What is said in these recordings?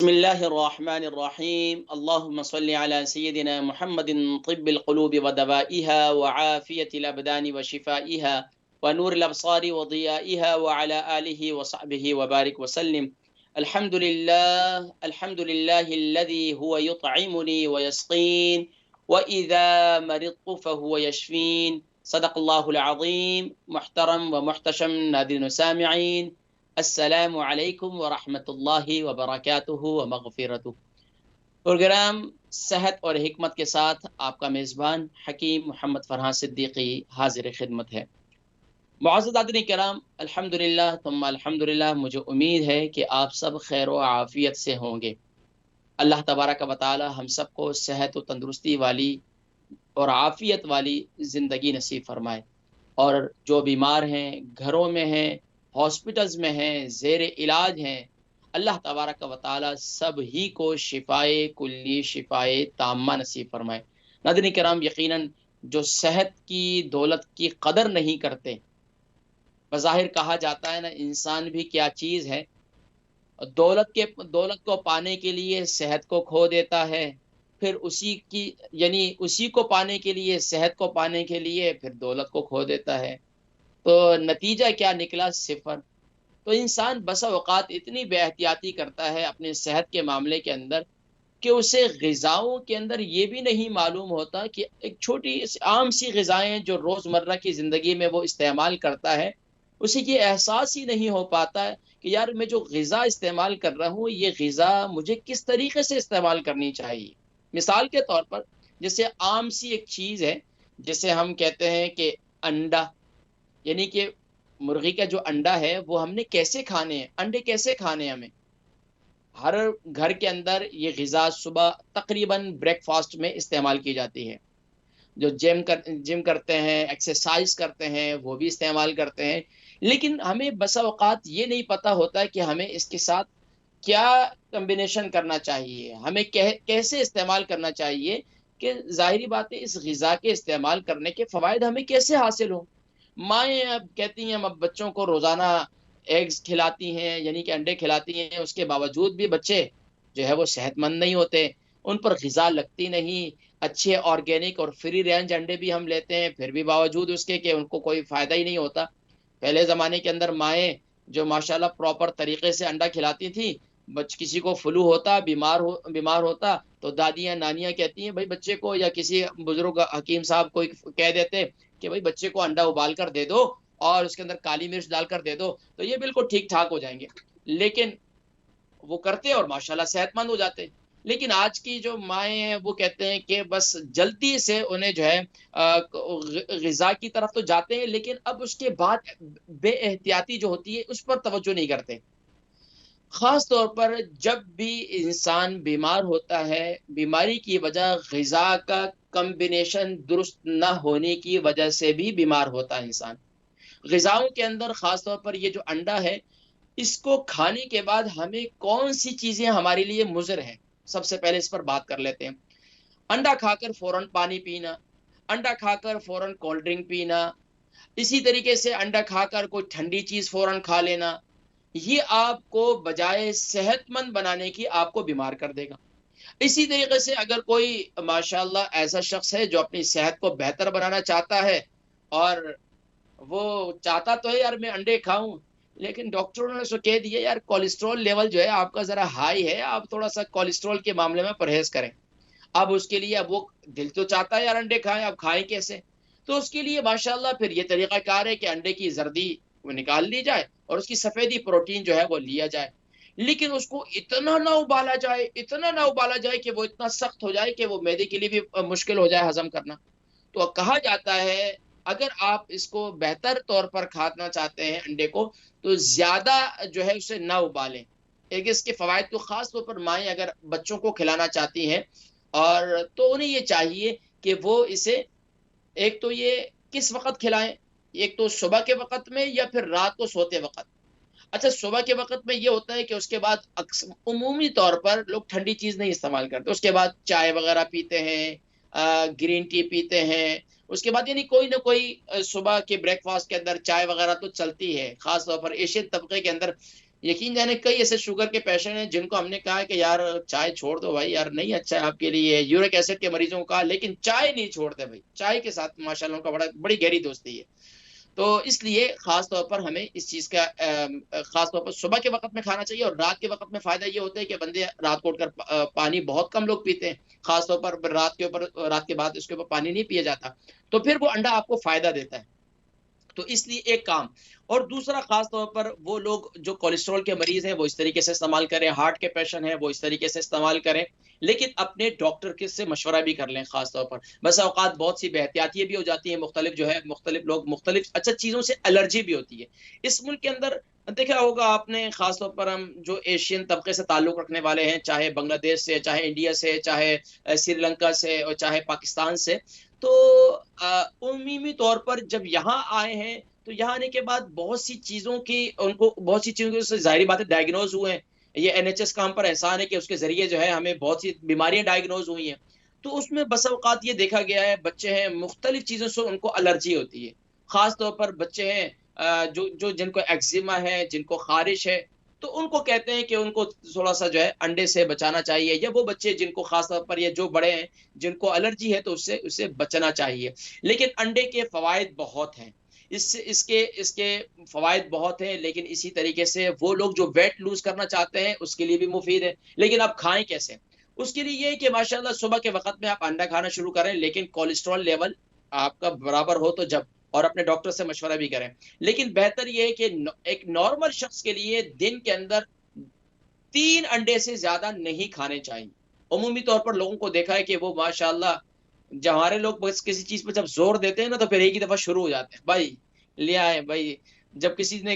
बिस्मिल्लाहिर्रहमानिर्रहीम अल्लाहुम्मा सल्लि अला सय्यिदिना मुहम्मदिन तिब्बिल क़ुलूबि व दवाइहा व आफ़ियतिल अबदानि व शिफ़ाइहा व नूरिल अबसारि व ज़ियाइहा व अला आलिहि व सहबिहि व बारिक व सल्लिम। अल्हम्दुलिल्लाहिल्लज़ी हुवा युत्इमुनी व यस्क़ीन व इज़ा मरिज़्तु फ़हुवा यशफ़ीन। सदक़ल्लाहुल अज़ीम। मुहतरम व मुहतशम नाज़रीन व सामिईन, अस्सलामु अलैकुम व रहमतुल्लाहि व बरकातुहू व मग़फ़िरतुहू। प्रोग्राम सेहत और हिकमत के साथ आपका मेज़बान हकीम मोहम्मद फ़रहान सिद्दीकी हाज़िर खिदमत है। मुअज़्ज़ज़ नाज़रीन किराम, अल्हम्दुलिल्लाह तुम्मा अल्हम्दुलिल्लाह, मुझे उम्मीद है कि आप सब खैर व आफ़ियत से होंगे। अल्लाह तबारक व तआला हम सबको सेहत व तंदुरुस्ती वाली और आफ़ियत वाली ज़िंदगी नसीब फ़रमाए, और जो बीमार हैं, घरों में हैं, हॉस्पिटल्स में हैं, ज़ेरे इलाज हैं, अल्लाह तबारक व तआला सब ही को शिफ़ाए कुल्ली, शिफ़ाए ताम्मा नसीब फ़रमाए। नाज़रीन किराम, यकीनन जो सेहत की दौलत की कदर नहीं करते, बज़ाहिर कहा जाता है ना, इंसान भी क्या चीज़ है, दौलत को पाने के लिए सेहत को खो देता है, फिर उसी को पाने के लिए, सेहत को पाने के लिए फिर दौलत को खो देता है। तो नतीजा क्या निकला? सिफ़र। तो इंसान बसा औक़ात इतनी बेएहतियाती करता है अपनी सेहत के मामले के अंदर कि उसे ग़िज़ाओं के अंदर ये भी नहीं मालूम होता कि एक छोटी आम सी ग़िज़ाएँ जो रोज़मर्रा की ज़िंदगी में वो इस्तेमाल करता है, उसे ये एहसास ही नहीं हो पाता है कि यार, मैं जो ग़िज़ा इस्तेमाल कर रहा हूँ, ये ग़िज़ा मुझे किस तरीक़े से इस्तेमाल करनी चाहिए। मिसाल के तौर पर, जैसे आम सी एक चीज़ है, जिसे हम कहते हैं कि अंडा, यानी कि मुर्गी का जो अंडा है वो हमने कैसे खाने हैं, अंडे कैसे खाने हैं हमें। हर घर के अंदर ये ग़िज़ा सुबह तकरीबन ब्रेकफ़ास्ट में इस्तेमाल की जाती है। जो जिम करते हैं, एक्सरसाइज़ करते हैं, वो भी इस्तेमाल करते हैं। लेकिन हमें बसा औक़ात ये नहीं पता होता कि हमें इसके साथ क्या कॉम्बिनेशन करना चाहिए, हमें कैसे इस्तेमाल करना चाहिए कि ज़ाहिरी बात है, इस ग़िज़ा के इस्तेमाल करने के फ़वाइद हमें कैसे हासिल हों। माएँ अब कहती हैं, हम अब बच्चों को रोज़ाना एग्स खिलाती हैं, यानी कि अंडे खिलाती हैं, उसके बावजूद भी बच्चे जो है वो सेहतमंद नहीं होते, उन पर ग़िज़ा लगती नहीं। अच्छे ऑर्गेनिक और फ्री रेंज अंडे भी हम लेते हैं, फिर भी बावजूद उसके कि उनको कोई फ़ायदा ही नहीं होता। पहले ज़माने के अंदर माएँ जो माशाअल्लाह प्रॉपर तरीक़े से अंडा खिलाती थीं, किसी को फ्लू होता, बीमार होता, तो दादियाँ, नानियाँ कहती हैं, भई बच्चे को, या किसी बुज़ुर्ग हकीम साहब कोई कह देते कि भई बच्चे को अंडा उबाल कर दे दो और उसके अंदर काली मिर्च डालकर दे दो, तो ये बिल्कुल ठीक-ठाक हो जाएँगे। लेकिन वो करते और माशाअल्लाह सेहतमंद हो जाते। लेकिन आज की जो माएँ हैं वो कहते हैं कि बस जल्दी से उन्हें जो है ग़िज़ा की तरफ तो जाते हैं, लेकिन अब उसके बाद बेएहतियाती जो होती है उस पर तवज्जो नहीं करते। ख़ास तौर पर जब भी इंसान बीमार होता है, बीमारी की वजह ग़िज़ा का कॉम्बिनेशन दुरुस्त ना होने की वजह से भी बीमार होता है इंसान। ग़िज़ाओं के अंदर ख़ास तौर पर ये जो अंडा है, इसको खाने के बाद हमें कौन-सी चीज़ें हमारे लिए मुज़िर हैं, सबसे पहले इस पर बात कर लेते हैं। अंडा खाकर फ़ौरन पानी पीना, अंडा खाकर फ़ौरन कोल्ड ड्रिंक पीना, इसी तरीके से अंडा खाकर कोई ठंडी चीज़ फ़ौरन खा लेना, ये आपको बजाए सेहतमंद बनाने की आपको बीमार कर देगा। इसी तरीके से अगर कोई माशाअल्लाह ऐसा शख़्स है जो अपनी सेहत को बेहतर बनाना चाहता है, और वो चाहता तो है यार मैं अंडे खाऊँ, लेकिन डॉक्टरों ने उसको कह दिया यार कोलेस्टेरॉल लेवल जो है आपका ज़रा हाई है, आप थोड़ा-सा कोलेस्टेरॉल के मामले में परहेज़ करें। अब उसके लिए, अब वो दिल तो चाहता है यार अंडे खाएँ, अब खाएँ कैसे? तो उसके लिए माशाअल्लाह फिर ये तरीक़ाकार है कि अंडे की ज़र्दी वो निकाल ली जाए और उसकी सफ़ेदी प्रोटीन जो है वो लिया जाए। लेकिन उसको इतना ना उबाला जाए कि वो इतना सख्त हो जाए कि वो मैदे के लिए भी मुश्किल हो जाए हज़म करना। तो कहा जाता है, अगर आप इसको बेहतर तौर पर खाना चाहते हैं अंडे को, तो ज़्यादा जो है उसे ना उबालें। एक इसके फ़वाइद तो ख़ास तौर पर माएँ अगर बच्चों को खिलाना चाहती हैं, और तो उन्हें ये चाहिए कि वो इसे, एक तो ये किस वक़्त खिलाएँ, एक तो सुबह के वक़्त में या फिर रात को सोते वक़्त। अच्छा, सुबह के वक़्त में ये होता है कि उसके बाद उमूमी तौर पर लोग ठंडी चीज़ नहीं इस्तेमाल करते। उसके बाद चाय वग़ैरह पीते हैं, ग्रीन टी पीते हैं। उसके बाद यानी कोई न कोई सुबह के ब्रेकफ़ास्ट के अंदर चाय वग़ैरह तो चलती है। ख़ास तौर पर एशियन तबक़े के अंदर यकीन जाने कई ऐसे शुगर के पेशेंट हैं जिनको हमने कहा है कि यार चाय छोड़ दो भाई, यार नहीं अच्छा है आपके लिए। यूरिक एसिड के मरीजों को कहा, लेकिन चाय नहीं छोड़ते भाई। चाय के साथ माशाल्लाह उनका बड़ी गहरी दोस्ती है। तो इसलिए खास तौर पर हमें इस चीज का खास तौर पर सुबह के वक्त में खाना चाहिए। और रात के वक्त में फायदा ये होता है कि बंदे रात को उठकर पानी बहुत कम लोग पीते हैं। खास तौर पर रात के बाद उसके ऊपर पानी नहीं पिया जाता, तो फिर वो अंडा आपको फायदा देता है। तो इसलिए एक काम। और दूसरा खास तौर पर वो लोग जो कोलेस्ट्रॉल के मरीज हैं वो इस तरीके से इस्तेमाल करें, हार्ट के पेशेंट हैं वो इस तरीके से इस्तेमाल करें, लेकिन अपने डॉक्टर के से मशवरा भी कर लें। खास तौर पर बस औकात बहुत सी बेहतियातियां भी हो जाती हैं, मुख्तलिफ जो है मुख्तलिफ लोग मुख्तलिफ अच्छा चीजों से एलर्जी भी होती है। इस मुल्क के अंदर देखा होगा आपने, खास तौर पर हम जो एशियन तबके से ताल्लुक रखने वाले हैं, चाहे बांग्लादेश से, चाहे इंडिया से, चाहे श्रीलंका से और चाहे पाकिस्तान से, तो उमूमी तौर पर जब यहाँ आए हैं तो यहाँ आने के बाद बहुत सी चीजों से जाहिर बात है डायग्नोज हुए हैं। ये एनएचएस का हम पर एहसान है कि उसके जरिए जो है हमें बहुत सी बीमारियां डायग्नोज हुई हैं। तो उसमें बस औकात ये देखा गया है, बच्चे हैं मुख्तलिफ चीजों से उनको एलर्जी होती है। खास तौर पर बच्चे हैं जो जो जिनको एक्जिमा है, जिनको खारिश है, तो उनको कहते हैं कि उनको थोड़ा सा जो है अंडे से बचाना चाहिए। या वो बच्चे जिनको खास तौर पर, ये जो बड़े हैं जिनको एलर्जी है, तो उससे उससे बचना चाहिए। लेकिन अंडे के फवायद बहुत हैं, इससे इसके इसके फवायद बहुत हैं। लेकिन इसी तरीके से वो लोग जो वेट लूज करना चाहते हैं उसके लिए भी मुफीद है। लेकिन आप खाएं कैसे? उसके लिए ये है कि माशाल्लाह सुबह के वक्त में आप अंडा खाना शुरू करें, लेकिन कोलेस्ट्रॉल लेवल आपका बराबर हो तो जब, और अपने डॉक्टर से मशवरा भी करें। लेकिन बेहतर ये है कि एक नॉर्मल शख्स के लिए दिन के अंदर 3 अंडे से ज्यादा नहीं खाने चाहिए। उमूमी तौर पर लोगों को देखा है कि वो माशाल्लाह, जब हमारे लोग बस किसी चीज पर जब जोर देते हैं ना, तो फिर एक ही दफा शुरू हो जाते हैं, भाई ले आए भाई। जब किसी ने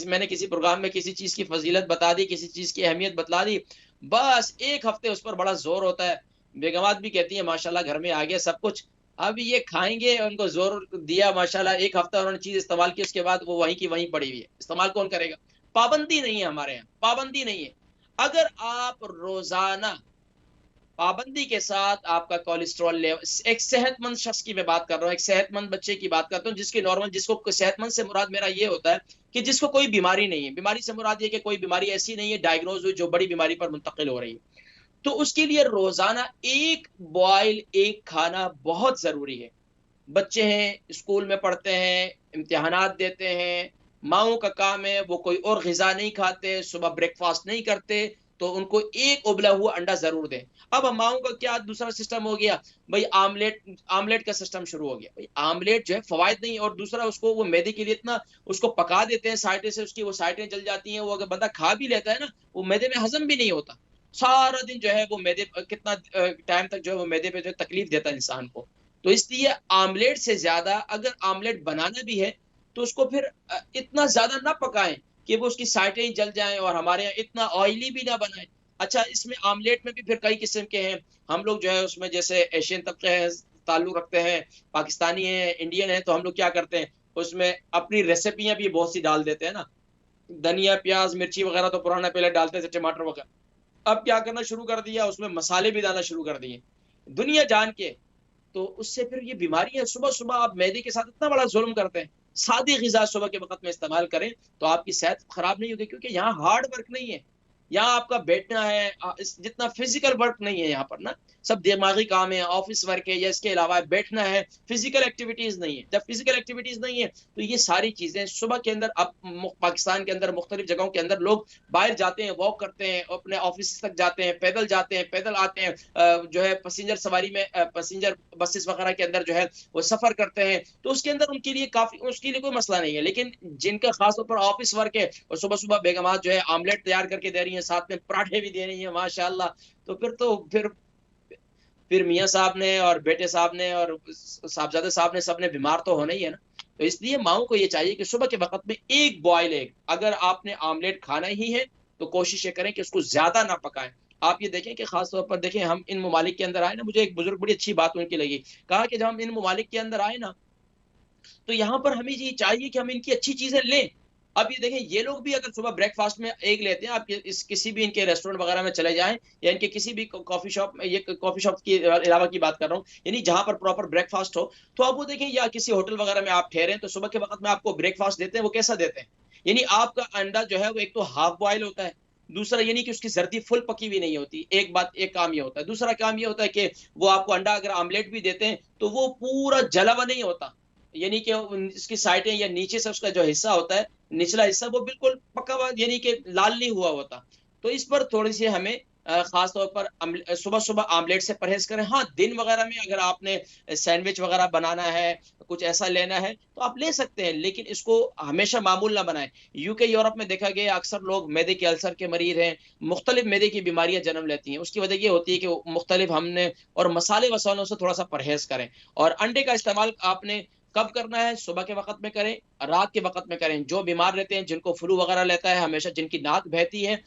मैंने किसी प्रोग्राम में किसी चीज की फजीलत बता दी, किसी चीज की अहमियत बतला दी, बस एक हफ्ते उस पर बड़ा जोर होता है। बेगमात भी कहती है माशाल्लाह घर में आ गया सब कुछ, अब ये खाएंगे। उनको जोर दिया माशाल्लाह, एक हफ्ता उन्होंने चीज इस्तेमाल की, उसके बाद वो वहीं की वहीं पड़ी हुई है, इस्तेमाल कौन करेगा? पाबंदी नहीं है हमारे यहाँ, पाबंदी नहीं है। अगर आप रोजाना पाबंदी के साथ आपका कोलेस्ट्रॉल लेवल, एक सेहतमंद शख्स की मैं बात कर रहा हूँ, एक सेहतमंद बच्चे की बात करता हूँ, जिसकी नॉर्मल, जिसको सेहतमंद से मुराद मेरा ये होता है कि जिसको कोई बीमारी नहीं है। बीमारी से मुराद ये कि कोई बीमारी ऐसी नहीं है डायग्नोज हुई जो बड़ी बीमारी पर मुंतकिल हो रही है। तो उसके लिए रोजाना एक बॉयल एग खाना बहुत जरूरी है। बच्चे हैं, स्कूल में पढ़ते हैं, इम्तिहानात देते हैं, माओ का काम है वो कोई और ग़िज़ा नहीं खाते, सुबह ब्रेकफ़ास्ट नहीं करते, तो उनको एक उबला हुआ अंडा ज़रूर दें। अब माओ का क्या दूसरा सिस्टम हो गया, भई आमलेट आमलेट का सिस्टम शुरू हो गया। भई आमलेट जो है फ़वायद नहीं है, और दूसरा उसको वो मैदे के लिए इतना उसको पका देते हैं, साइटें से उसकी वो साइटें जल जाती हैं, वो अगर बंदा खा भी लेता है ना, वो मैदे में हज़म भी नहीं होता। सारा दिन जो है वो मैदे कितना टाइम तक जो है वो मैदे पे जो है तकलीफ़ देता है इंसान को। तो इसलिए आमलेट से ज्यादा, अगर आमलेट बनाना भी है तो उसको फिर इतना ज्यादा ना पकाएं कि वो उसकी साइटें ही जल जाएं, और हमारे यहाँ इतना ऑयली भी ना बनाएं। अच्छा, इसमें आमलेट में भी फिर कई किस्म के हैं। हम लोग जो है उसमें जैसे एशियन तबके हैं, ताल्लुक रखते हैं, पाकिस्तानी हैं, इंडियन हैं, तो हम लोग क्या करते हैं उसमें अपनी रेसिपियां भी बहुत सी डाल देते हैं ना। धनिया, प्याज, मिर्ची वगैरह तो पुराना पहले डालते थे, टमाटर वगैरह। अब क्या करना शुरू कर दिया, उसमें मसाले भी डालना शुरू कर दिए दुनिया जान के। तो उससे फिर ये बीमारियां, सुबह-सुबह आप मैदे के साथ इतना बड़ा ज़ुल्म करते हैं। सादी ग़िज़ा सुबह के वक़्त में इस्तेमाल करें, तो आपकी सेहत खराब नहीं होगी, क्योंकि यहाँ हार्ड वर्क नहीं है। यहाँ आपका बैठना है, इस जितना फिज़िकल वर्क नहीं है यहाँ पर ना, सब दिमागी काम है, ऑफ़िस वर्क है, या इसके अलावा बैठना है, फिज़िकल एक्टिविटीज़ नहीं है। जब फिज़िकल एक्टिविटीज़ नहीं है, तो ये सारी चीज़ें सुबह के अंदर, अब पाकिस्तान के अंदर मुख्तलिफ जगहों के अंदर लोग बाहर जाते हैं, वॉक करते हैं, अपने ऑफ़िस तक जाते हैं, पैदल आते हैं, जो है पैसेंजर सवारी में, पैसेंजर बसेस वगैरह के अंदर जो है वो सफर करते हैं, तो उसके अंदर उनके लिए काफी, उसके लिए कोई मसला नहीं है। लेकिन जिनका खास तौर पर ऑफिस वर्क है, और सुबह सुबह बेगमात जो है आमलेट तैयार करके दे रही हैं, साथ में पराठे भी दे रही हैं माशाल्लाह, तो फिर मियाँ साहब ने और बेटे साहब ने और साहबजादे साहब ने, सबने बीमार तो होना ही है ना। तो इसलिए माओ को ये चाहिए कि सुबह के वक्त में एक बॉयल एग, अगर आपने आमलेट खाना ही है तो कोशिश ये करें कि उसको ज्यादा ना पकाएं। आप ये देखें कि खास तौर पर देखें, हम इन ममालिक के अंदर आए ना, मुझे एक बुजुर्ग बड़ी अच्छी बात उनकी लगी, कहा कि जब हम इन ममालिक के अंदर आए ना, तो यहाँ पर हमें ये चाहिए कि हम इनकी अच्छी चीजें लें। अब ये देखें, ये लोग भी अगर सुबह ब्रेकफास्ट में एग लेते हैं, आप इस किसी भी इनके रेस्टोरेंट वगैरह में चले जाएं, या इनके किसी भी कॉफी शॉप में, ये कॉफी शॉप के अलावा की बात कर रहा हूँ, यानी जहां पर प्रॉपर ब्रेकफास्ट हो, तो आप वो देखें, या किसी होटल वगैरह में आप ठहरे तो सुबह के वक्त में आपको ब्रेकफास्ट देते हैं, वो कैसा देते हैं? यानी आपका अंडा जो है वो एक तो हाफ बॉयल होता है, दूसरा ये नहीं कि उसकी जर्दी फुल पकी हुई नहीं होती। एक काम ये होता है। दूसरा काम ये होता है कि वो आपको अंडा अगर ऑमलेट भी देते हैं, तो वो पूरा जला हुआ नहीं होता। यानी कि इसकी साइडें या नीचे से उसका जो हिस्सा होता है, निचला हिस्सा वो बिल्कुल पका हुआ यानी कि लाल नहीं हुआ होता। तो इस पर थोड़ी-सी हमें ख़ास तौर पर सुबह-सुबह ऑमलेट से परहेज़ करें। हाँ, दिन वग़ैरह में अगर आपने सैंडविच वग़ैरह बनाना है, कुछ ऐसा लेना है, तो आप ले सकते हैं, लेकिन इसको हमेशा मामूल ना बनाएँ। यूके, यूरोप में देखा गया अक्सर लोग मैदे के अल्सर के मरीज़ हैं, मुख्तलिफ मैदे की बीमारियाँ जन्म लेती हैं। उसकी वजह ये होती है कि वो मुख्तलिफ हमने और मसाले-वसालों से थोड़ा-सा परहेज़ करें और अंडे का इस्तेमाल आपने कब करना है? सुबह के वक़्त में करें, रात के वक़्त में करें। जो बीमार रहते हैं, जिनको फ्लू वग़ैरह रहता है, हमेशा जिनकी नाक बहती है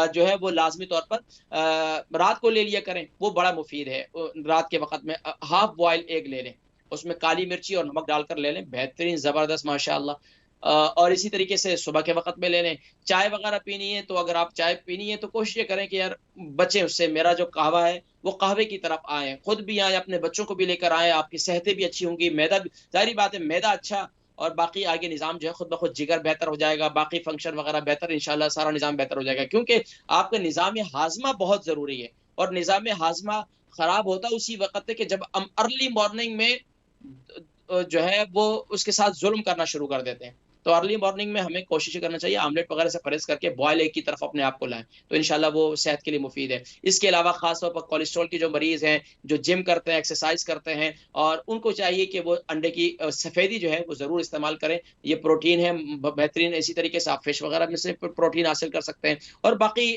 जो है वो लाज़मी तौर पर रात को ले लिया करें, वो बड़ा मुफ़ीद है। रात के वक़्त में हाफ़ बॉयल एग ले लें, उसमें काली मिर्ची और नमक डालकर ले लें, बेहतरीन ज़बरदस्त माशाअल्लाह। और इसी तरीके से सुबह के वक़्त में ले लें। चाय वग़ैरह पीनी है, तो अगर आप चाय पीनी है, तो कोशिश ये करें कि यार बचें उससे। मेरा जो कहवा है, वो कहवे की तरफ आएँ, खुद भी आएँ, अपने बच्चों को भी लेकर आएँ, आपकी सेहतें भी अच्छी होंगी, मैदा भी ज़ाहिर-सी बात है मैदा अच्छा और बाकी आगे निज़ाम जो है खुद ब खुद जिगर बेहतर हो जाएगा, बाकी फ़ंक्शन वग़ैरह बेहतर इंशाअल्लाह सारा निज़ाम बेहतर हो जाएगा। क्योंकि आपका निज़ाम-ए-हाज़मा बहुत ज़रूरी है और निज़ाम-ए-हाज़मा खराब होता उसी वक़्त है कि जब हम अर्ली मॉर्निंग में जो है वो उसके साथ ज़ुल्म करना शुरू कर देते हैं। तो अर्ली मॉर्निंग में हमें कोशिश ये करना चाहिए ऑमलेट वगैरह से परहेज़ करके बॉयल एग की तरफ अपने आप को लाएँ, तो इंशाअल्लाह वो सेहत के लिए मुफ़ीद है। इसके अलावा ख़ास तौर पर कोलेस्ट्रॉल के जो मरीज़ हैं, जो जिम करते हैं, एक्सरसाइज़ करते हैं और उनको चाहिए कि वो अंडे की सफ़ेदी जो है वो ज़रूर इस्तेमाल करें। ये प्रोटीन है बेहतरीन इसी तरीके से आप फ़िश वगैरह में से प्रोटीन हासिल कर सकते हैं और बाकी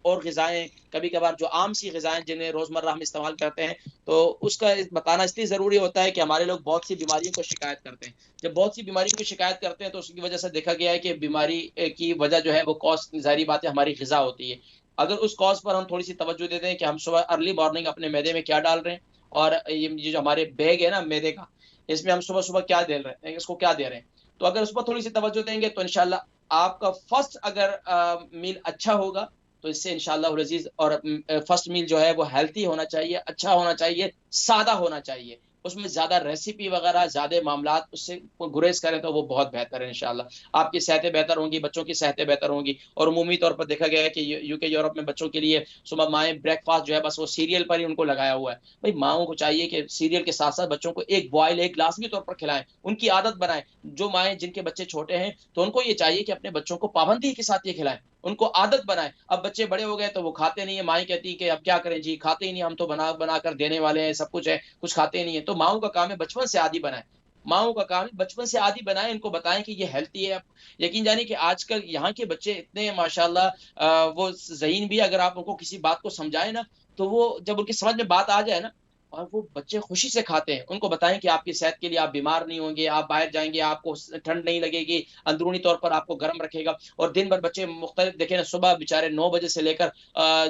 और ग़िज़ाएँ कभी-कभार जो आम सी ग़िज़ाएँ जिन्हें रोज़मर्रा हम इस्तेमाल करते हैं, तो उसका बताना इसलिए ज़रूरी होता है कि हमारे लोग बहुत सी बीमारियों को शिकायत करते हैं। जब बहुत सी बीमारियों की शिकायत करते हैं तो उसकी वजह से देखा गया है कि बीमारी की वजह जो है वो कॉज़ ज़ाहिर-सी बात है हमारी ग़िज़ा होती है। अगर उस कॉज़ पर हम थोड़ी-सी तवज्जो देते हैं कि हम सुबह अर्ली मॉर्निंग अपने मैदे में क्या डाल रहे हैं और ये जो हमारे बैग है ना मैदे का, इसमें हम सुबह-सुबह क्या दे रहे हैं इसको क्या दे रहे हैं। तो अगर उस पर थोड़ी-सी तवज्जो देंगे तो इंशाअल्लाह आपका फर्स्ट अगर मील अच्छा होगा, तो इससे इंशाअल्लाह अज़ीज़ और फर्स्ट मील जो है वो हेल्थी होना चाहिए, अच्छा होना चाहिए, सादा होना चाहिए। उसमें ज़्यादा रेसिपी वगैरह, ज़्यादा मामलात उससे गुरेज़ करें तो वो बहुत बेहतर है इंशाअल्लाह। आपकी सेहतें बेहतर होंगी, बच्चों की सेहतें बेहतर होंगी और उमूमी तौर पर देखा गया है कि यूके, यूरोप में बच्चों के लिए सुबह माएँ ब्रेकफ़ास्ट जो है बस वो सीरियल पर ही उनको लगाया हुआ है। भई माँओं को चाहिए कि सीरियल के साथ-साथ बच्चों को एक बॉयल एग लाज़मी तौर पर खिलाएँ, उनकी आदत बनाएँ। जो माएँ जिनके बच्चे छोटे हैं, तो उनको ये चाहिए कि अपने बच्चों को पाबंदी के साथ ये खिलाएँ, उनको आदत बनाएँ। अब बच्चे बड़े हो गए तो वो खाते नहीं है, माएँ कहती है कि अब क्या करें जी, खाते ही नहीं, हम तो बना कर देने वाले हैं, सब कुछ है, कुछ खाते ही नहीं है। तो माँओं का काम है बचपन से आदी बनाएँ। माँओं का काम है बचपन से आदी बनाएँ, इनको बताएँ कि ये हेल्थी है। यकीन जानिए कि आजकल यहाँ के बच्चे इतने माशाअल्लाह वो ज़हीन भी अगर आप उनको किसी बात को समझाएँ ना, तो वो जब उनकी समझ में बात आ जाए ना और वो बच्चे खुशी से खाते हैं। उनको बताएँ कि आपकी सेहत के लिए आप बीमार नहीं होंगे, आप बाहर जाएँगे, आपको ठंड नहीं लगेगी, अंदरूनी तौर पर आपको गर्म रखेगा और दिन भर बच्चे मुख्तलिफ देखिए ना सुबह बेचारे 9 बजे से लेकर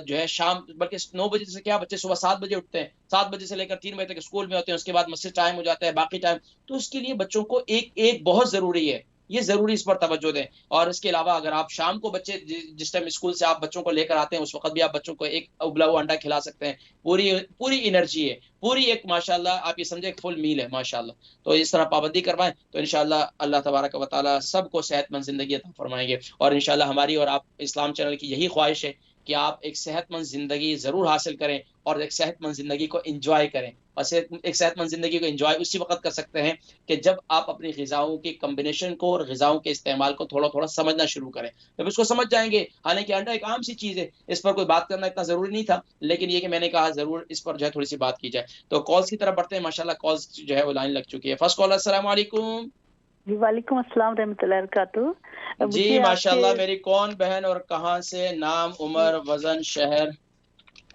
जो है शाम बल्कि 9 बजे से क्या बच्चे सुबह 7 बजे उठते हैं। 7 बजे से लेकर 3 बजे तक स्कूल में होते हैं, उसके बाद मस्जिद टाइम हो जाता है, बाकी टाइम तो उसके लिए बच्चों को एक बहुत ज़रूरी है। ये ज़रूरी इस पर तवज्जो दें और इसके अलावा अगर आप शाम को बच्चे जिस टाइम स्कूल से आप बच्चों को लेकर आते हैं, उस वक़्त भी आप बच्चों को एक उबला हुआ अंडा खिला सकते हैं। पूरी पूरी एनर्जी है, पूरी एक माशाअल्लाह आप ये समझें एक फुल मील है माशाअल्लाह। तो इस तरह पाबंदी करवाएँ, तो इंशाअल्लाह अल्लाह तबारक व तआला सबको सेहतमंद ज़िंदगी अता फरमाएँगे और इंशाअल्लाह हमारी और आप इस्लाम चैनल की यही ख्वाहिश है कि आप एक सेहतमंद ज़िंदगी ज़रूर हासिल करें और एक सेहतमंद ज़िंदगी को एन्जॉय करें। और एक सेहतमंद ज़िंदगी को एन्जॉय उसी वक़्त कर सकते हैं कि जब आप अपनी ग़िज़ाओं के कॉम्बिनेशन को और ग़िज़ाओं के इस्तेमाल को थोड़ा-थोड़ा समझना शुरू करें। जब इसको समझ जाएँगे, हालाँकि अंडा एक आम सी चीज़ है, इस पर कोई बात करना इतना ज़रूरी नहीं था, लेकिन ये कि मैंने कहा ज़रूर इस पर जो है थोड़ी-सी बात की जाए। तो कॉल्स की तरफ बढ़ते हैं माशाअल्लाह कॉल्स जो है वो लाइन लग चुकी है। फर्स्ट कॉलर अस्सलाम वालेकुम। जी, वालेकुम अस्सलाम रहमतुल्लाहि वबरकातुहू। जी, मुझे आपसे माशाअल्लाह मेरी कौन बहन और कहाँ से? नाम, जी, उम्र, वज़न, शहर?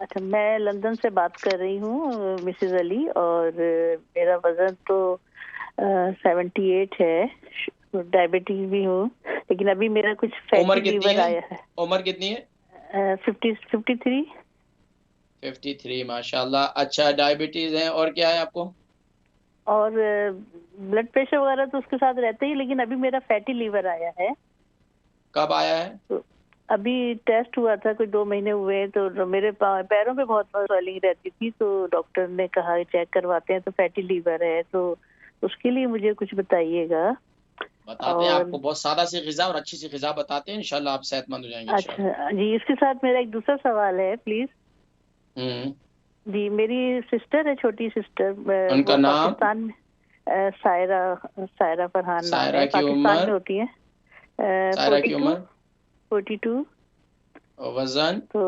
अच्छा मैं लंदन से बात कर रही हूँ मिसेज़ अली और मेरा वज़न तो 78 है, डायबिटीज़ भी हूँ, लेकिन अभी मेरा कुछ उम्र फैटी कितनी लीवर है? आया है। उम्र कितनी है? 53 53 माशाअल्लाह। अच्छा डायबिटीज़ है और क्या है आपको? और ब्लड प्रेशर वगैरह तो उसके साथ रहता ही है, लेकिन अभी मेरा फैटी लीवर आया है। कब आया है? तो अभी टेस्ट हुआ था, कोई 2 महीने हुए हैं, तो मेरे पैरों पे बहुत स्वेलिंग रहती थी, तो डॉक्टर ने कहा चेक करवाते हैं तो फैटी लीवर है, तो उसके लिए मुझे कुछ बताइएगा। बताते हैं आपको, बहुत सादा सी ग़िज़ा और अच्छी सी ग़िज़ा बताते हैं, इंशाल्लाह आप सेहतमंद हो जाएंगे इंशाल्लाह। अच्छा जी, इसके साथ मेरा एक दूसरा सवाल है प्लीज। जी, मेरी सिस्टर है, छोटी सिस्टर, वो उनका नाम? पाकिस्तान में, सायरा, सायरा फरहान नाम सायरा है, की पाकिस्तान में उम्र? होती है। सायरा की 42, उम्र 42। और वजन? तो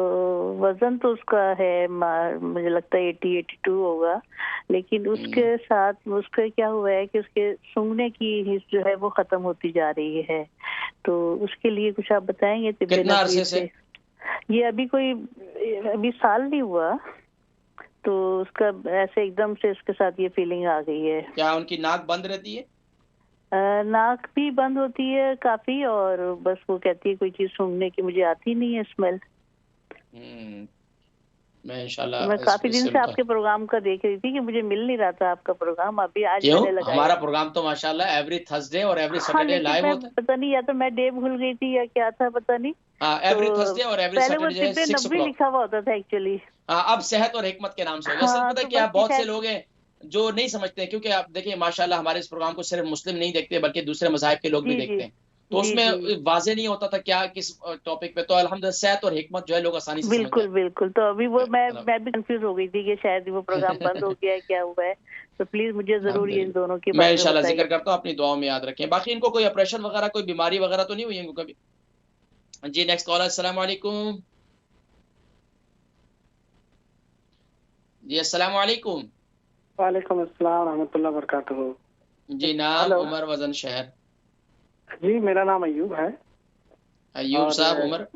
वजन तो उसका है, मुझे लगता है 80, 82 होगा। लेकिन उसके साथ उसका क्या हुआ है कि उसके सूंघने की हिस्स जो है वो खत्म होती जा रही है। तो उसके लिए कुछ आप बताएंगे तिब्बे कितना नबवी अरसे से? ये अभी साल नहीं हुआ, तो उसका ऐसे एकदम से उसके साथ ये फीलिंग आ गई है। क्या उनकी नाक बंद रहती है? नाक भी बंद होती है काफी, और बस वो कहती है कोई चीज सूंघने की मुझे आती नहीं है स्मेल। मैं तो इंशाल्लाह मैं काफी दिन इससे से आपके प्रोग्राम का देख रही थी कि मुझे मिल नहीं रहा था आपका प्रोग्राम, अभी आज क्यों? मैंने लगाया। हमारा प्रोग्राम तो माशाल्लाह एवरी थर्सडे और एवरी हाँ, सैटरडे लेकिन लाइव मैं होता है। पता नहीं, या तो मैं डे भूल गई थी या क्या था पता नहीं। हाँ, एवरी तो थर्सडे और एवरी पहले वो सैटरडे जो है तिब्बे 6 नब्बी o'clock। लिखा हुआ होता था एक्चुअली। हाँ, अब सेहत और हिकमत के नाम से हो गया। असल हाँ, पता है तो क्या, बस बहुत से शायद। लोग हैं जो नहीं समझते हैं, क्योंकि आप देखिए माशाल्लाह हमारे इस प्रोग्राम को सिर्फ मुस्लिम नहीं देखते बल्कि दूसरे मज़ाहिब के लोग भी जी जी देखते हैं। तो जी उसमें जी, वाज़ेह नहीं होता था क्या किस टॉपिक पे, तो अल्हम्दुलिल्लाह सेहत और हिकमत जो है लोग आसानी से समझ बिल्कुल जाते बिल्कुल। तो अभी वो हैं। मैं भी कंफ्यूज हो गई थी कि शायद वो प्रोग्राम बंद हो गया है, क्या हुआ है। तो प्लीज मुझे जरूर ये इन दोनों के अल्हम्दुलिल्लाह मैं बारे में इंशाल्लाह बताइए। जिक्र करता हूँ, अपनी दुआओं में याद रखें। बाकी इनको कोई ऑपरेशन वगैरह, कोई बीमारी वगैरह तो नहीं हुई इनको कभी? जी नेक्स्ट कॉलर, अस्सलाम वालेकुम। जी अस्सलाम वालेकुम। वालेकुम अस्सलाम रहमतुल्लाह बरकातहू। जी नाम, हेलो उम्र, वजन, शहर? जी, मेरा नाम अयूब है। अयूब और साहब, उम्र?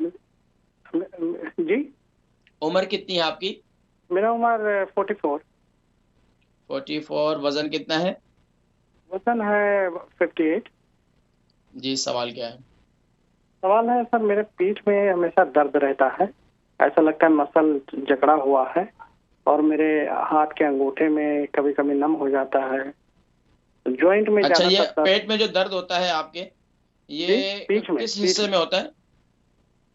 जी, उम्र कितनी है आपकी? मेरा उम्र 44। 44। वजन कितना है? वजन है 58। जी सवाल क्या है? सवाल है सर, मेरे पीठ में हमेशा दर्द रहता है, ऐसा लगता है मसल जकड़ा हुआ है, और मेरे हाथ के अंगूठे में कभी कभी नम हो जाता है, जॉइंट में अच्छा, ये ज्यादातर दर्द। पेट में जो दर्द होता है आपके, जी, ये किस पीठ हिस्से में में होता है?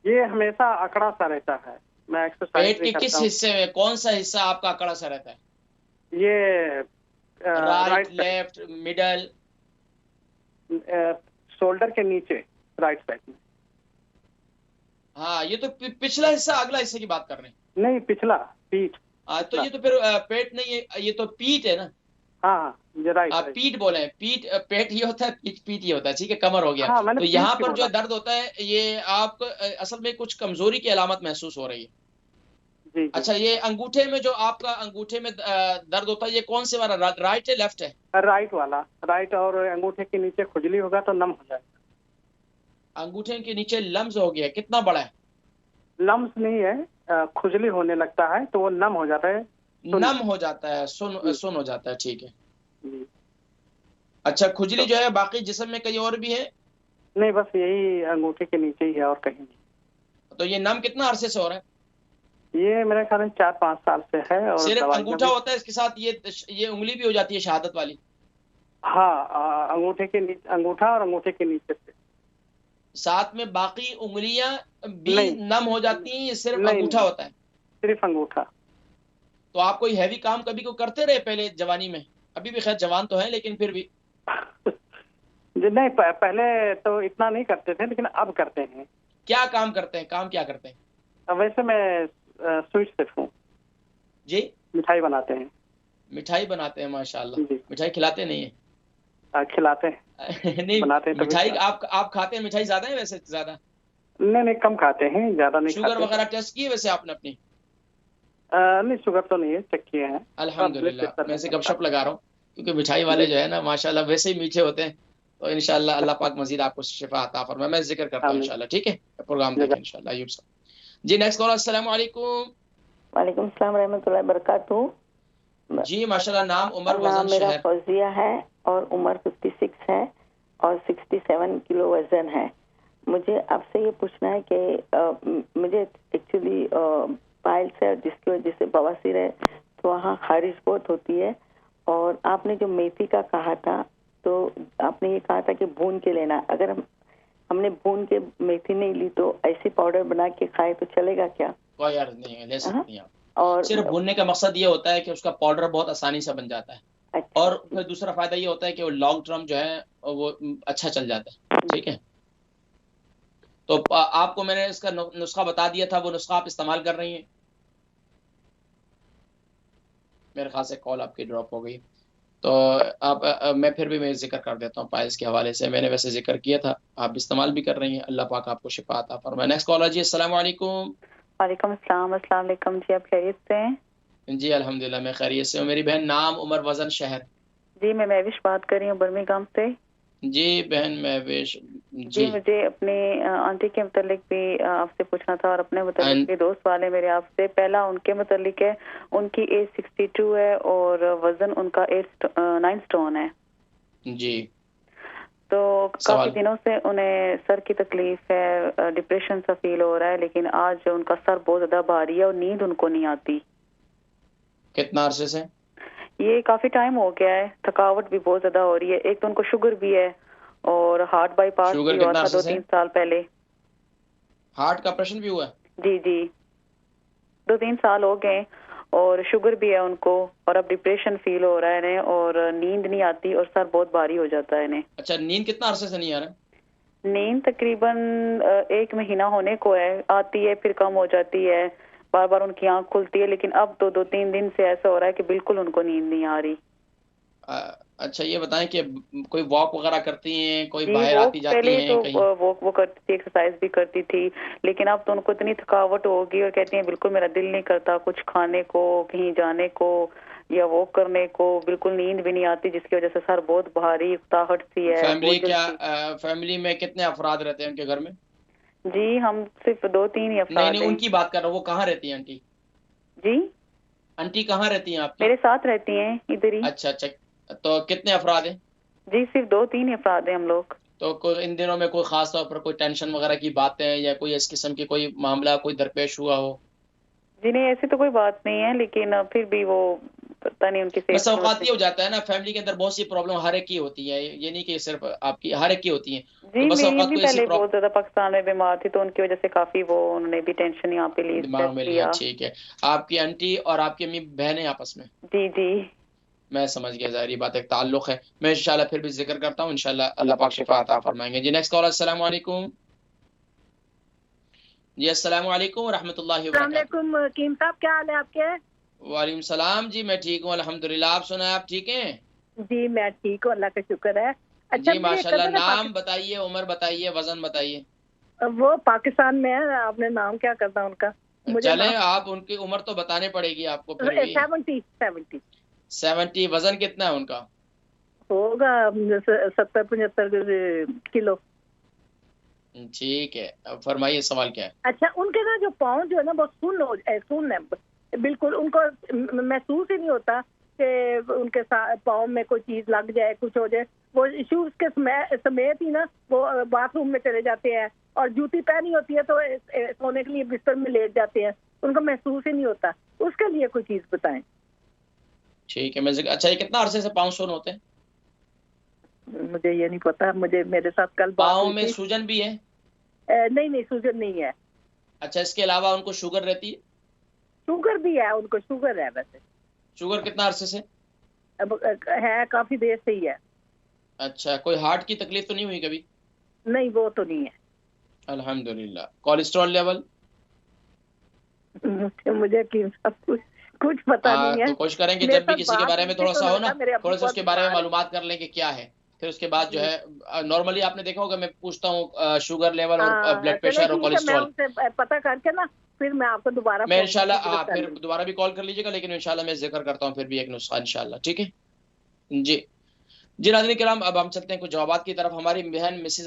ये हमेशा अकड़ा सा रहता है, मैं एक्सरसाइज पेट भी के करता किस हूँ। हिस्से में, कौन सा हिस्सा आपका अकड़ा सा रहता है? ये right, right side, left, middle? Shoulder के नीचे, राइट साइड में। हाँ, ये तो पिछला हिस्सा, अगला हिस्से की बात कर रहे हैं। नहीं, पिछला, पीठ। तो ये तो फिर पेट नहीं है, ये तो पीठ है ना। हाँ हाँ, ये राइट राइट। पीठ बोले हैं, पीठ पेट ये होता है, पीठ पीठ ये होता है, ठीक है, कमर हो गया। हाँ, मैंने तो पीठ यहाँ ही पर जो बोला। है दर्द होता है, ये आपको असल में कुछ कमजोरी की अलामत महसूस हो रही है। जी जी। अच्छा, ये अंगूठे में जो आपका अंगूठे में दर्द होता है, ये कौन से वाला, राइट है लेफ्ट है? राइट वाला, राइट, और अंगूठे के नीचे खुजली होगा तो नम हो जाएगा। अंगूठे के नीचे लम्स हो गया, कितना बड़ा है? लम्स नहीं है, खुजली होने लगता है तो वो नम हो जाता है, सुन। नम हो जाता है, सुन जी सुन हो जाता है, ठीक है। जी। अच्छा, खुजली तो जो है बाकी जिस्म में कहीं और भी है? नहीं, बस यही अंगूठे के नीचे ही है और कहीं नहीं। तो ये नम कितना अरसे से हो रहा है? ये मेरे ख्याल में 4-5 साल से है, और सिर्फ दवाइयाँ अंगूठा भी। होता है इसके साथ, ये उंगली भी हो जाती है शहादत वाली? हाँ, अंगूठे के नीचे, अंगूठा और अंगूठे के नीचे से। साथ में बाकी उंगलियां भी नहीं नम हो जाती हैं, ये सिर्फ नहीं अंगूठा नहीं, होता है? सिर्फ अंगूठा। तो आप कोई हैवी काम कभी को करते रहे पहले जवानी में? अभी भी खैर जवान तो है, लेकिन फिर भी। जी नहीं, पहले तो इतना नहीं करते थे, लेकिन अब करते हैं। क्या काम करते हैं, काम क्या करते हैं? वैसे मैं स्वीट शेफ हूँ। जी, मिठाई बनाते हैं। मिठाई बनाते हैं, माशाल्लाह। जी, मिठाई खिलाते नहीं खिलाते हैं, है? नहीं, बनाते हैं तभी मिठाई खिलाते आप खाते हैं, मिठाई ज्यादा है वैसे, ज्यादा? हैं। नहीं नहीं, कम खाते हैं, ज्यादा नहीं शुगर खाते। वगैरह टेस्ट किए वैसे आपने अपनी? नहीं, शुगर तो नहीं है, चेक किए हैं। और ब्लड अल्हम्दुलिल्लाह, प्रेशर मैं है से सबका। गपशप लगा रहा हूँ, क्योंकि मिठाई वाले जी, जो है ना माशाल्लाह वैसे ही मीठे होते हैं। तो इंशाल्लाह अल्लाह पाक मजीद आपको शिफा अता फरमाए। मैं जिक्र करता हूँ आमीन। इंशाल्लाह, ठीक है? प्रोग्राम देखें जज़ाक। इंशाल्लाह। अयूब साहब जी नेक्स्ट कॉल, अस्सलाम वालेकुम। वालेकुम सलाम रहमतुल्लाहि बरकातहू। जी माशाल्लाह, नाम, उम्र, नाम वजन, मेरा शहर? फौजिया है, और उम्र 56 है, और 67 किलो वजन है। मुझे आपसे ये पूछना है कि मुझे एक्चुअली पाइल्स है, जिसकी वजह से बवासीर है, तो वहाँ खारिश बहुत होती है। और आपने जो मेथी का कहा था, तो आपने ये कहा था कि भून के लेना। अगर हमने भून के मेथी नहीं ली तो ऐसे पाउडर बना के खाए तो चलेगा क्या? कोई अर्ज नहीं है, ले हाँ? सकती हैं आप। और सिर्फ भूनने का मकसद ये होता है कि उसका पाउडर बहुत आसानी से बन जाता है। अच्छा। और फिर दूसरा फायदा ये होता है कि वो लॉन्ग टर्म जो है वो अच्छा चल जाता है। ठीक है, तो आपको मैंने इसका नुस्खा बता दिया था, वो नुस्खा आप इस्तेमाल कर रही हैं। मेरे ख्याल से कॉल आपकी ड्रॉप हो गई, तो आप मैं फिर भी मैं जिक्र कर देता हूँ पायस के हवाले से। मैंने वैसे जिक्र किया था, आप इस्तेमाल भी कर रही हैं। अल्लाह पाक आपको शिफा अता फरमाए। नेक्स्ट कॉलर जी, अस्सलाम वालेकुम। वालेकुम अस्सलाम। अस्सलाम वालेकुम जी, आप खैरियत से हैं? जी अल्हम्दुलिल्लाह, मैं खैरियत से हूँ। मेरी बहन, नाम, उम्र, वजन, शहर? जी मैं महविश बात कर रही हूँ बर्मिंघम से। जी बहन महवेश जी जी। मुझे अपने आंटी के मुतालिक भी आपसे पूछना था, और अपने मुतालिक अन- भी दोस्त वाले मेरे आपसे। पहला उनके मुतालिक है, उनकी एज 62 है और वजन उनका 9 स्टोन है। जी तो काफी सवाल। दिनों से उन्हें सर की तकलीफ है, डिप्रेशन सा फील हो रहा है, लेकिन आज उनका सर बहुत ज्यादा भारी है और नींद उनको नहीं आती। कितना अरसे से? ये काफी टाइम हो गया है, थकावट भी बहुत ज्यादा हो रही है। एक तो उनको शुगर भी है और हार्ट बाईपास शुगर भी हुआ कितना था अरसे से? 2-3 साल पहले। हार्ट का ऑपरेशन भी हुआ है? जी जी, 2-3 साल हो गए, और शुगर भी है उनको, और अब डिप्रेशन फील हो रहा है इन्हें, और नींद नहीं आती और सर बहुत भारी हो जाता है इन्हें। अच्छा, नींद कितना अरसे से नहीं आ रहा? नींद तकरीबन 1 महीना होने को है, आती है फिर कम हो जाती है, बार बार उनकी आंख खुलती है, लेकिन अब तो 2-3 दिन से ऐसा हो रहा है कि बिल्कुल उनको नींद नहीं आ रही। अच्छा ये बताएं कि कोई वॉक वगैरह करती हैं, कोई जी बाहर आती जाती पहले तो हैं कहीं? वो करती थी, एक्सरसाइज भी करती थी, लेकिन अब तो उनको इतनी थकावट होगी और कहती हैं बिल्कुल मेरा दिल नहीं करता कुछ खाने को, कहीं जाने को या वॉक करने को, बिल्कुल नींद भी नहीं आती, जिसकी वजह से सर बहुत भारी, उकताहट सी है, फैमिली बोझल क्या, सी। फैमिली में कितने अफराद रहते हैं उनके घर में? जी हम सिर्फ 2-3 ही नहीं अफराद नहीं, हैं। उनकी बात कर रहा हूँ, वो कहाँ रहती हैं आंटी? जी आंटी कहाँ रहती हैं आपकी? मेरे साथ रहती हैं इधर ही। अच्छा अच्छा, तो कितने अफराद हैं? जी सिर्फ 2-3 ही अफराद हैं हम लोग। तो कोई इन दिनों में कोई खास तौर पर कोई टेंशन वगैरह की बातें या कोई इस किस्म की कोई मामला कोई दरपेश हुआ हो? जी नहीं ऐसी तो कोई बात नहीं है, लेकिन फिर भी वो पता नहीं उनकी बस सेहत की औकात वजह ये हो से। जाता है ना, फैमिली के अंदर बहुत सी प्रॉब्लम हर एक की होती है, ये नहीं कि सिर्फ आपकी, हर एक की होती है। तो जी बस मेरी औकात अम्मी कोई ऐसी पहले बहुत ज्यादा पाकिस्तान में बीमार थी, तो उनकी वजह से काफी वो उन्होंने भी टेंशन यहाँ पे ली, स्ट्रेस दिमाग में लिया, लिया। ठीक है। आपकी आंटी और आपकी अम्मी बहनें आपस में? जी जी। मैं समझ गया, जाहिर बात है ताल्लुक है। मैं इंशाल्लाह फिर भी जिक्र करता हूँ, इंशाल्लाह अल्लाह पाक शिफा अता फरमाएंगे। जी नेक्स्ट कॉल, अस्सलाम वालेकुम। जी अस्सलाम वालेकुम रहमतुल्लाहि व बरकातहू। वालेकुम कीम साहब, क्या हाल है आपके? वालेकुम सलाम जी, मैं ठीक हूँ अल्हम्दुलिल्लाह। आप सुनाए, आप ठीक हैं? जी मैं ठीक हूँ, अल्लाह का शुक्र है। अच्छा जी मेरी एक माशाल्लाह। कजन है नाम बताइए, उम्र बताइए, वजन बताइए। वो पाकिस्तान में है, आपने नाम क्या करता उनका? मुझे चले, नाम आप उनकी उम्र तो बताने पड़ेगी आपको फिर भी। 70 70। वजन कितना है उनका? होगा 70-75 किलो। ठीक है, अब फरमाइए सवाल क्या है? अच्छा उनके ना जो पाँव जो है ना वो सुन्न है, बिल्कुल उनको महसूस ही नहीं होता कि उनके पाँव में कोई चीज लग जाए, कुछ हो जाए। वो शूज के समेत ही ना वो बाथरूम में चले जाते हैं, और जूती पहनी होती है तो सोने के लिए बिस्तर में लेट जाते हैं, उनको महसूस ही नहीं होता। उसके लिए कोई चीज बताएं। ठीक है, मैं अच्छा ये कितना अरसे से पाँव सुन होते हैं? मुझे ये नहीं पता, मुझे मेरे साथ कल बात पाँव हुई में थी। सूजन भी है? नहीं नहीं सूजन नहीं है। अच्छा, इसके अलावा उनको शुगर रहती है? शुगर भी है, उनको शुगर है वैसे। शुगर कितना अरसे से? अब है काफी देर से ही है। अच्छा, कोई हार्ट की तकलीफ तो नहीं हुई कभी? नहीं वो तो नहीं है। अल्हम्दुलिल्लाह। Cholesterol level? मुझे सब कुछ पता नहीं है। तो कोशिश करेंगे मेरे जब भी साथ किसी के बात बारे हुई में थी थोड़ा तो सा हो उन्होंने ना, कहा मेरे अब्बू थोड़ा सा बहुत उसके बारे में बीमार है। मालूमात कर लें कि क्या है। फिर उसके बाद जो जी है नॉर्मली आपने देखा होगा, मैं पूछता हूँ शुगर लेवल और हाँ ब्लड चले प्रेशर और ठीक है, मैं कोलेस्ट्रॉल। उनसे पता करके ना फिर मैं आपको दोबारा मैं फोन इंशाल्लाह, की जरूरत कर फिर लूंगी। दोबारा भी कॉल कर लीजिएगा, लेकिन इंशाल्लाह मैं जिक्र करता हूँ फिर भी एक नुस्खा इंशाल्लाह, ठीक है जी। जी नाज़रीन किराम, अब हम चलते हैं कुछ जवाबात की तरफ। हमारी बहन मिसेज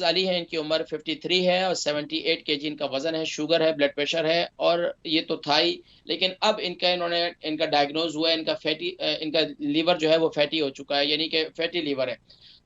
अली है, इनकी उम्र 53 है और 78 केजी इनका वजन है, शुगर है, ब्लड प्रेशर है, और ये तो था ही, लेकिन अब इनका डायग्नोज हुआ है, इनका लीवर जो है वो फैटी हो चुका है, यानी कि फैटी लीवर है।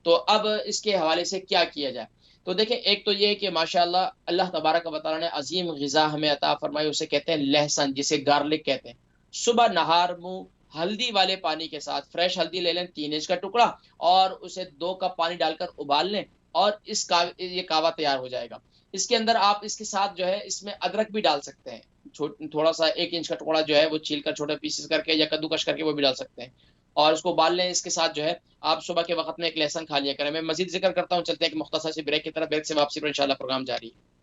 तो अब इसके हवाले से क्या किया जाए? तो देखें, एक तो ये कि माशाल्लाह अल्लाह तबारक व तआला ने अजीम ग़िज़ा हमें अता फरमाई, उसे कहते हैं लहसन, जिसे गार्लिक कहते हैं। सुबह नहार मुंह हल्दी वाले पानी के साथ, फ्रेश हल्दी ले लें 3 इंच का टुकड़ा, और उसे 2 कप पानी डालकर उबाल लें, और ये कावा तैयार हो जाएगा। इसके अंदर आप इसके साथ जो है इसमें अदरक भी डाल सकते हैं, थोड़ा सा 1 इंच का टुकड़ा जो है वो छील कर छोटे पीसेस करके या कद्दूकश करके वो भी डाल सकते हैं। और इसको उबाल लें। इसके साथ जो है आप सुबह के वक्त में एक लहसन खा लिया करें। मैं मजीद जिक्र करता हूँ, चलते हैं कि मुख्तसर सी ब्रेक की तरफ, ब्रेक से वापसी पर इंशाल्लाह प्रोग्राम जारी है।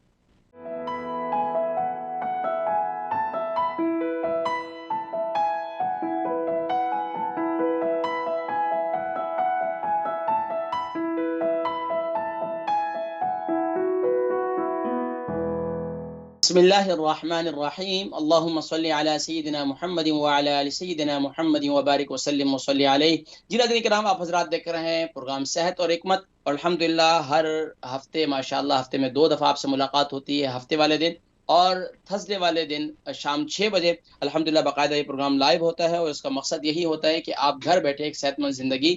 बिस्मिल्लाहिर्रहमानिर्रहीम, अल्लाहुम्मा सल्लि अला सय्यिदिना मुहम्मदिन व अला आलि सय्यिदिना मुहम्मदिन व बारिक व सल्लिम व सल्लि अलैहि। जी नाज़रीन किराम, आप हज़रात देख रहे हैं प्रोग्राम सेहत और हिकमत। और अल्हम्दुलिल्लाह हर हफ्ते माशाअल्लाह हफ्ते में 2 दफ़ा आपसे मुलाकात होती है, हफ्ते वाले दिन और थर्सडे वाले दिन शाम 6 बजे अल्हम्दुलिल्लाह बाकायदा ये प्रोग्राम लाइव होता है। और इसका मकसद यही होता है कि आप घर बैठे एक सेहतमंद ज़िंदगी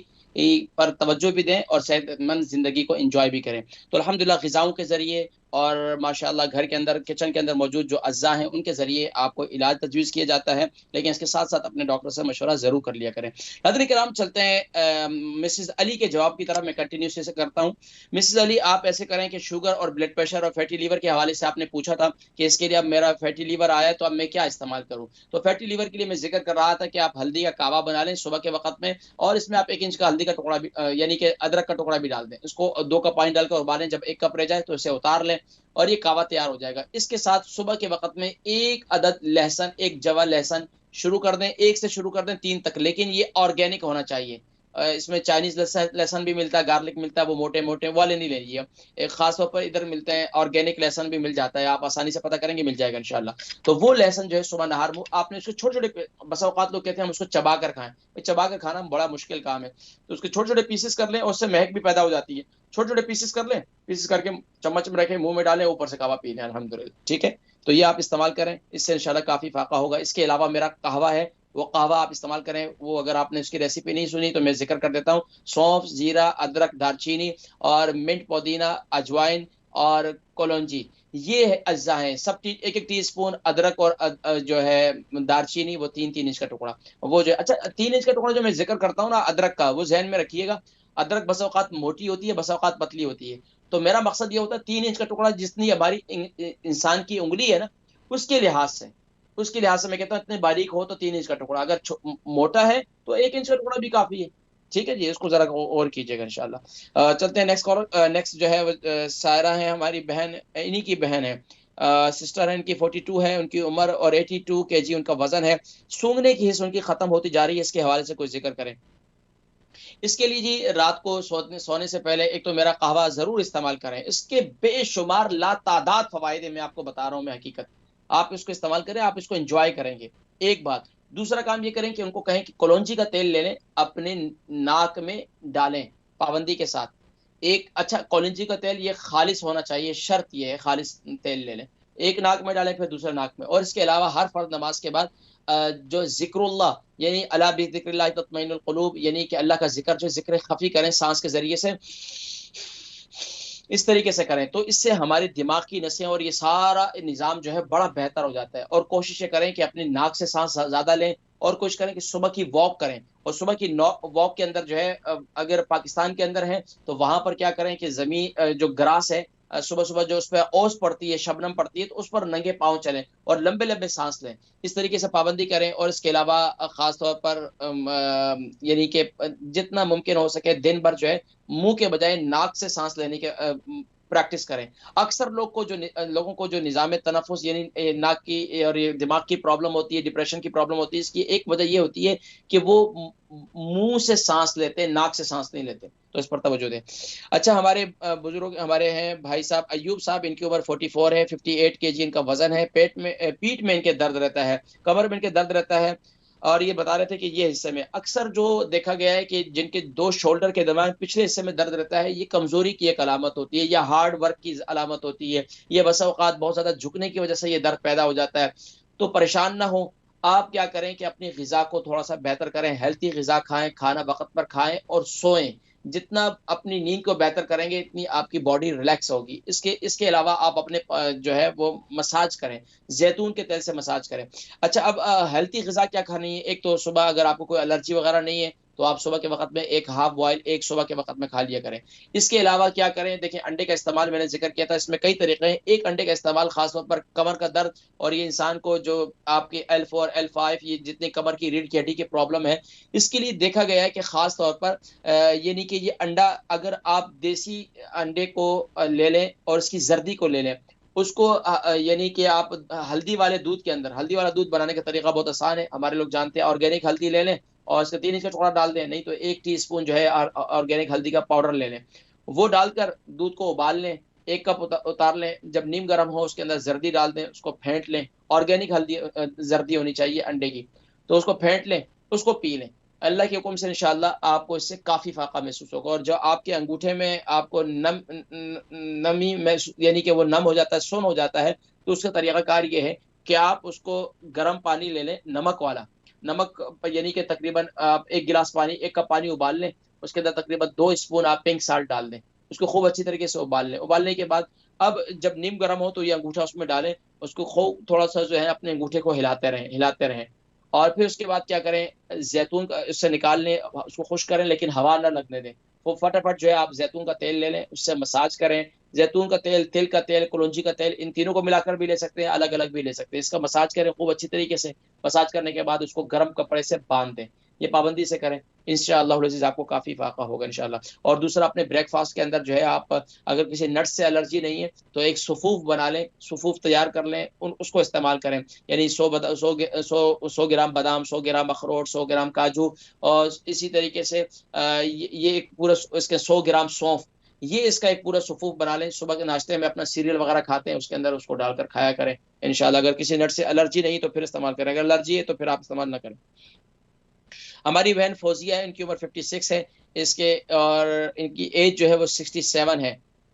पर तवज्जो भी दें और सेहतमंद ज़िंदगी को एंजॉय भी करें। तो अल्हम्दुलिल्लाह ग़िज़ाओं के ज़रिए और माशाअल्लाह घर के अंदर किचन के अंदर मौजूद जो अज़्ज़ा हैं उनके ज़रिए आपको इलाज तजवीज़ किया जाता है, लेकिन इसके साथ-साथ अपने डॉक्टर से मशवरा ज़रूर कर लिया करें। नाज़रीन किराम, चलते हैं मिसेज़ अली के जवाब की तरफ। मैं कंटिन्यू से करता हूँ। मिसेज़ अली, आप ऐसे करें कि शुगर और ब्लड प्रेशर और फैटी लीवर के हवाले से आपने पूछा था कि इसके लिए अब मेरा फैटी लीवर आया है तो अब मैं क्या इस्तेमाल करूँ? तो फैटी लीवर के लिए मैं ज़िक्र कर रहा था कि आप हल्दी का कावा बना लें सुबह के वक़्त में, और इसमें आप 1 इंच का हल्दी का टुकड़ा भी यानी कि अदरक का टुकड़ा भी डाल दें। इसको 2 कप पानी डालकर उबालें, जब 1 कप रह जाए तो इसे उतार लें और ये कावा तैयार हो जाएगा। इसके साथ सुबह के वक़्त में 1 अदद लहसुन, 1 जवा लहसुन शुरू कर दें, 1 से शुरू कर दें 3 तक, लेकिन ये ऑर्गेनिक होना चाहिए। इसमें चाइनीज़ लहसुन भी मिलता है, गार्लिक मिलता है, वो मोटे-मोटे वाले नहीं लीजिए। एक ख़ास तौर पर इधर मिलते हैं, ऑर्गेनिक लहसुन भी मिल जाता है, आप आसानी से पता करेंगे मिल जाएगा इंशाअल्लाह। तो वो लहसुन जो है सुबह नहार मुँह आपने उसको छोटे-छोटे, बसा औक़ात लोग कहते हैं हम उसको चबा कर खाएँ। चबा कर खाना बड़ा मुश्किल काम है। तो उसके छोटे-छोटे पीसेस कर लें और उससे महक भी पैदा हो जाती है। छोटे-छोटे पीसेस कर लें, पीसेस करके चम्मच में रखें, मुँह में डालें, ऊपर से कहवा पी लें अल्हम्दुलिल्लाह, ठीक है? तो ये आप इस्तेमाल करें, इससे इंशाअल्लाह काफ़ी फ़ायदा होगा। इसके अलावा मेरा कहवा है, वो कहवा आप इस्तेमाल करें। वो अगर आपने उसकी रेसिपी नहीं सुनी तो मैं ज़िक्र कर देता हूँ। सौंफ, जीरा, अदरक, दालचीनी और मिंट, पुदीना, अजवाइन और कलौंजी, ये अज्जा हैं। सब टी 1-1 टीस्पून अदरक और जो है दालचीनी, वो 3-3 इंच का टुकड़ा। वो जो अच्छा 3 इंच का टुकड़ा जो मैं ज़िक्र करता हूँ ना अदरक का, वो ज़हन में रखिएगा। अदरक बसा औक़ात मोटी होती है, बसा औक़ात पतली होती है। तो मेरा मकसद ये होता है 3 इंच का टुकड़ा जितनी हमारी इंसान की उँगली है ना, उसके लिहाज़ से। उसके लिहाज़ से मैं कहता हूँ इतने बारीक हो तो 3 इंच का टुकड़ा, अगर मोटा है तो 1 इंच का टुकड़ा भी काफ़ी है। ठीक है जी, इसको ज़रा और कीजिएगा इंशाअल्लाह। चलते हैं नेक्स्ट कॉलर। नेक्स्ट जो है वो सायरा है, हमारी बहन, इन्हीं की बहन है। सिस्टर है, इनकी 42 है उनकी उम्र और 82 केजी उनका वज़न है। सूंघने की हिस्स उनकी ख़त्म होती जा रही है, इसके हवाले से कोई ज़िक्र करें। इसके लिए जी रात को सोने से पहले एक तो मेरा कहवा ज़रूर इस्तेमाल करें। इसके बेशुमार लातादाद फ़वाइद हैं, मैं आपको बता रहा हूँ मैं हकीकत। आप इसको इस्तेमाल करें, आप इसको एन्जॉय करेंगे, एक बात। दूसरा काम ये करें कि उनको कहें कि कलौंजी का तेल ले लें, अपने नाक में डालें पाबंदी के साथ। एक अच्छा कलौंजी का तेल ये खालिस होना चाहिए, शर्त ये है खालिस तेल ले लें। एक नाक में डालें फिर दूसरे नाक में। और इसके अलावा हर फ़र्ज़ नमाज़ के बाद जो ज़िक्रुल्लाह यानी अला बिज़िक्रिल्लाहि तत्मइनुल क़ुलूब, यानी कि अल्लाह का ज़िक्र जो ज़िक्र ख़फ़ी करें साँस के ज़रिए से, इस तरीके से करें तो इससे हमारे दिमाग की नसें और ये सारा निज़ाम जो है बड़ा बेहतर हो जाता है। और कोशिश ये करें कि अपनी नाक से साँस ज़्यादा लें और कोशिश करें कि सुबह की वॉक करें। और सुबह की वॉक के अंदर जो है अगर पाकिस्तान के अंदर हैं तो वहाँ पर क्या करें कि जो ग्रास है, सुबह-सुबह जो उस पे ओस पड़ती है, शबनम पड़ती है, तो उस पर नंगे पाँव चलें और लंबे-लंबे साँस लें। इस तरीके से पाबंदी करें। और इसके अलावा ख़ास तौर पर यानी कि जितना मुमकिन हो सके दिन भर जो है मुँह के बजाय नाक से साँस लेने के प्रैक्टिस करें। अक्सर लोगों को जो निज़ाम तनफ़ुस यानी नाक की और ये दिमाग की प्रॉब्लम होती है, डिप्रेशन की प्रॉब्लम होती है, इसकी एक वजह ये होती है कि वो मुँह से साँस लेते हैं, नाक से साँस नहीं लेते। तो इस पर तवज्जो दें। अच्छा, हमारे बुजुर्ग हमारे हैं भाई साहब अय्यूब साहब, इनकी उम्र 44 है, 58 केजी इनका वज़न है। पीठ में इनके दर्द रहता है, कमर में इनके दर्द रहता है। और ये बता रहे थे कि ये हिस्से में अक्सर जो देखा गया है कि जिनके 2 शोल्डर के दरमियान पिछले हिस्से में दर्द रहता है, ये कमज़ोरी की एक अलामत होती है या हार्ड वर्क की अलामत होती है। ये बसा औक़ात बहुत ज़्यादा झुकने की वज़ह से ये दर्द पैदा हो जाता है। तो परेशान ना हों, आप क्या करें कि अपनी ग़िज़ा को थोड़ा-सा बेहतर करें, हेल्थी ग़िज़ा खाएँ, खाना वक़्त पर खाएँ और सोएँ। जितना अपनी नींद को बेहतर करेंगे, इतनी आपकी बॉडी रिलैक्स होगी। इसके अलावा आप अपने जो है वो मसाज करें, ज़ैतून के तेल से मसाज करें। अच्छा, अब हेल्थी ग़िज़ा क्या खानी है? एक तो सुबह अगर आपको कोई एलर्जी वग़ैरह नहीं है, तो आप सुबह के वक्त में एक हाफ बॉयल एक सुबह के वक्त में खा लिया करें। इसके अलावा क्या करें, देखिए अंडे का इस्तेमाल मैंने जिक्र किया था, इसमें कई तरीके हैं। एक अंडे का इस्तेमाल खासतौर पर कमर का दर्द और ये इंसान को जो आपकी L4 L5 ये जितनी कमर की रीढ़ की हड्डी की प्रॉब्लम है, इसके लिए देखा गया है कि खास तौर पर यानी कि ये अंडा अगर आप देसी अंडे को ले लें और इसकी जर्दी को ले लें, उसको यानी कि आप हल्दी वाले दूध के अंदर, हल्दी वाला दूध बनाने का तरीका बहुत आसान है, हमारे लोग जानते हैं। ऑर्गेनिक हल्दी ले लें और इसका 3 इंच का टुकड़ा डाल दें, नहीं तो 1 टीस्पून जो है ऑर्गेनिक हल्दी का पाउडर ले लें। वो डालकर दूध को उबाल लें, 1 कप उतार लें, जब नीम गर्म हो उसके अंदर जर्दी डाल दें, उसको फेंट लें। ऑर्गेनिक हल्दी जर्दी होनी चाहिए अंडे की, तो उसको फेंट लें, उसको पी लें। अल्लाह के हुक्म से इंशाअल्लाह आपको इससे काफ़ी फ़ायदा महसूस होगा। और जो आपके अंगूठे में आपको नमी यानी कि वो नम हो जाता है, सुन्न हो जाता है, तो उसका तरीक़ाकार ये है कि आप उसको गर्म पानी ले लें, नमक वाला। नमक यानी कि तकरीबन आप 1 गिलास पानी, 1 कप पानी उबाल लें, उसके अंदर तकरीबन 2 स्पून आप पिंक साल्ट डाल दें, उसको खूब अच्छी तरीके से उबाल लें। उबालने के बाद अब जब नीम गर्म हो तो ये अंगूठा उसमें डालें, उसको खूब थोड़ा-सा जो है अपने अंगूठे को हिलाते रहें। और फिर उसके बाद क्या करें, ज़ैतून का उससे निकाल लें, उसको खुश्क करें लेकिन हवा ना लगने दें। वो फटाफट जो है आप ज़ैतून का तेल ले लें, उससे मसाज करें। ज़ैतून का तेल, तिल का तेल, कलौंजी का तेल, इन तीनों को मिलाकर भी ले सकते हैं, अलग-अलग भी ले सकते हैं। इसका मसाज करें खूब अच्छी तरीके से। मसाज करने के बाद उसको गर्म कपड़े से बाँध दें। ये पाबंदी से करें, इंशाअल्लाहुल अज़ीज़ आपको काफ़ी फ़ायदा होगा इंशाअल्लाह। और दूसरा अपने ब्रेकफ़ास्ट के अंदर जो है आप अगर किसी नट्स से एलर्जी नहीं है, तो एक सुफ़ूफ़ बना लें, सुफ़ूफ़ तैयार कर लें, उसको इस्तेमाल करें। यानी 100 ग्राम बादाम, 100 ग्राम अखरोट, 100 ग्राम काजू और इसी तरीके से ये एक पूरा इसके 100 ग्राम सौंफ, ये इसका एक पूरा सुफ़ूफ़ बना लें। सुबह के नाश्ते में अपना सीरियल वगैरह खाते हैं, उसके अंदर उसको डालकर खाया करें। इंशाअल्लाह अगर किसी नट से एलर्जी नहीं तो फिर इस्तेमाल करें, अगर एलर्जी है तो फिर आप इस्तेमाल ना करें। हमारी बहन फौजिया है, इनकी उम्र 56 है, इसके और इनकी एज जो है वो 67 है।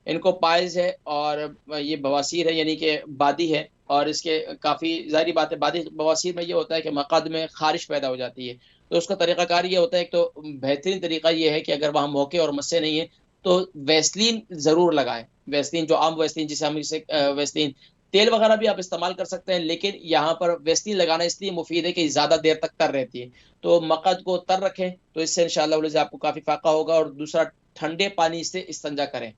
इनको पाइल्स है और ये बवासीर है यानी कि बादी है और इसके काफ़ी ज़ाहिर-सी बात है बादी बवासीर में ये होता है कि मक़द में ख़ारिश पैदा हो जाती है। तो उसका तरीक़ाकार ये होता है, एक तो बेहतरीन तरीक़ा ये है कि अगर वहाँ मोके और मस्से नहीं है, तो वैसलीन ज़रूर लगाएँ। वैसलीन जो आम वैसलीन जिसे हम इसे वैसलीन तेल वगैरह भी आप इस्तेमाल कर सकते हैं, लेकिन यहाँ पर वैसलीन लगाना इसलिए मुफ़ीद है कि ज़्यादा देर तक तर रहती है। तो मक़द को तर रखें, तो इससे इंशाअल्लाह आपको काफ़ी फ़ायदा होगा। और दूसरा ठंडे पानी से इस्तिंजा करें।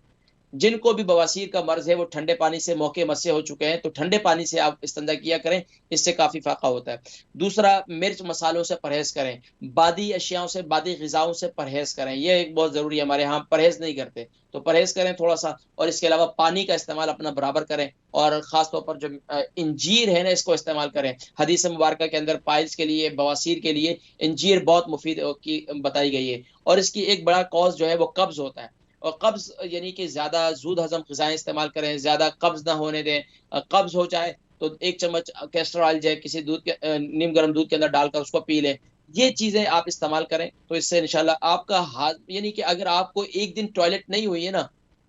जिनको भी बवासीर का मर्ज़ है, वो ठंडे पानी से मोके मस्से हो चुके हैं, तो ठंडे पानी से आप इस्तिंजा किया करें, इससे काफ़ी फ़ायदा होता है। दूसरा मिर्च मसालों से परहेज़ करें, बादी अशियाओं से, बादी ग़िज़ाओं से परहेज़ करें, ये एक बहुत ज़रूरी है। हमारे यहाँ परहेज़ नहीं करते, तो परहेज़ करें थोड़ा-सा। और इसके अलावा पानी का इस्तेमाल अपना बराबर करें और ख़ास तौर पर जो इंजीर है ना, इसको इस्तेमाल करें। हदीस मुबारका के अंदर पाइल्स के लिए, बवासीर के लिए इंजीर बहुत मुफ़ीद की बताई गई है। और इसकी एक बड़ा कॉज़ जो है वो कब्ज़ होता है। और कब्ज़ यानी कि ज़्यादा ज़ूद हज़म ग़िज़ाएँ इस्तेमाल करें, ज़्यादा कब्ज़ ना होने दें। कब्ज़ हो जाए तो 1 चम्मच कैस्टर ऑयल जो है किसी दूध के नीम गर्म दूध के अंदर डालकर उसको पी लें। ये चीज़ें आप इस्तेमाल करें, तो इससे इंशाअल्लाह आपका यानी कि अगर आपको एक दिन टॉयलेट नहीं हुई है ना,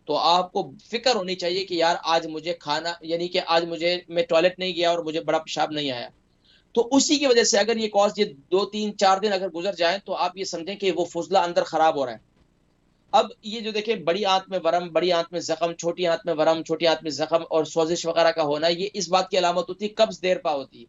तो आपको फ़िक्र होनी चाहिए कि यार आज मुझे खाना यानी कि आज मैं टॉयलेट नहीं गया और मुझे बड़ा पेशाब नहीं आया। तो उसी की वज़ह से अगर ये कॉज़ ये 2, 3, 4 दिन अगर गुज़र जाएँ, तो आप ये समझें कि वो फ़ुज़ला अंदर ख़राब हो रहा है। अब ये जो देखिए बड़ी आँत में वरम, बड़ी आँत में ज़ख्म, छोटी आँत में वरम, छोटी आँत में ज़ख्म और सोज़िश वगैरह का होना, ये इस बात की अलामत होती है कब्ज़ देर पा होती है।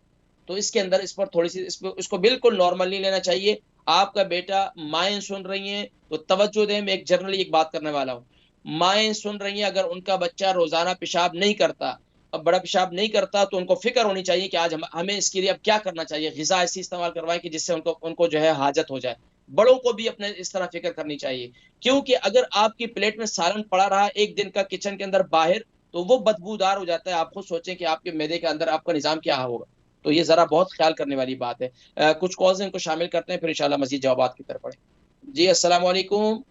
तो इसके अंदर इस पर थोड़ी-सी इसको बिल्कुल नॉर्मल नहीं लेना चाहिए। आपका बेटा माएँ सुन रही हैं, तो तवज्जो दें, मैं जनरली एक बात करने वाला हूँ। माएँ सुन रही हैं, अगर उनका बच्चा रोज़ाना पेशाब नहीं करता, अब बड़ा पेशाब नहीं करता, तो उनको फ़िक्र होनी चाहिए कि आज हमें इसके लिए अब क्या करना चाहिए? ग़िज़ा ऐसी इस्तेमाल करवाएँ कि जिससे उनको जो है हाजत हो जाए। बड़ों को भी अपने इस तरह फ़िक्र करनी चाहिए। क्योंकि अगर आपकी प्लेट में सालन पड़ा रहा 1 दिन का किचन के अंदर बाहर, तो वो बदबूदार हो जाता है। आप खुद सोचें कि आपके मैदे के अंदर आपका निज़ाम क्या होगा। तो ये ज़रा बहुत ख़्याल करने वाली बात है। कुछ कॉल्स हैं, इनको शामिल करते हैं, फिर इंशाअल्लाह मज़ीद जवाबात की तरफ बढ़ें। जी, अस्सलाम वालेकुम।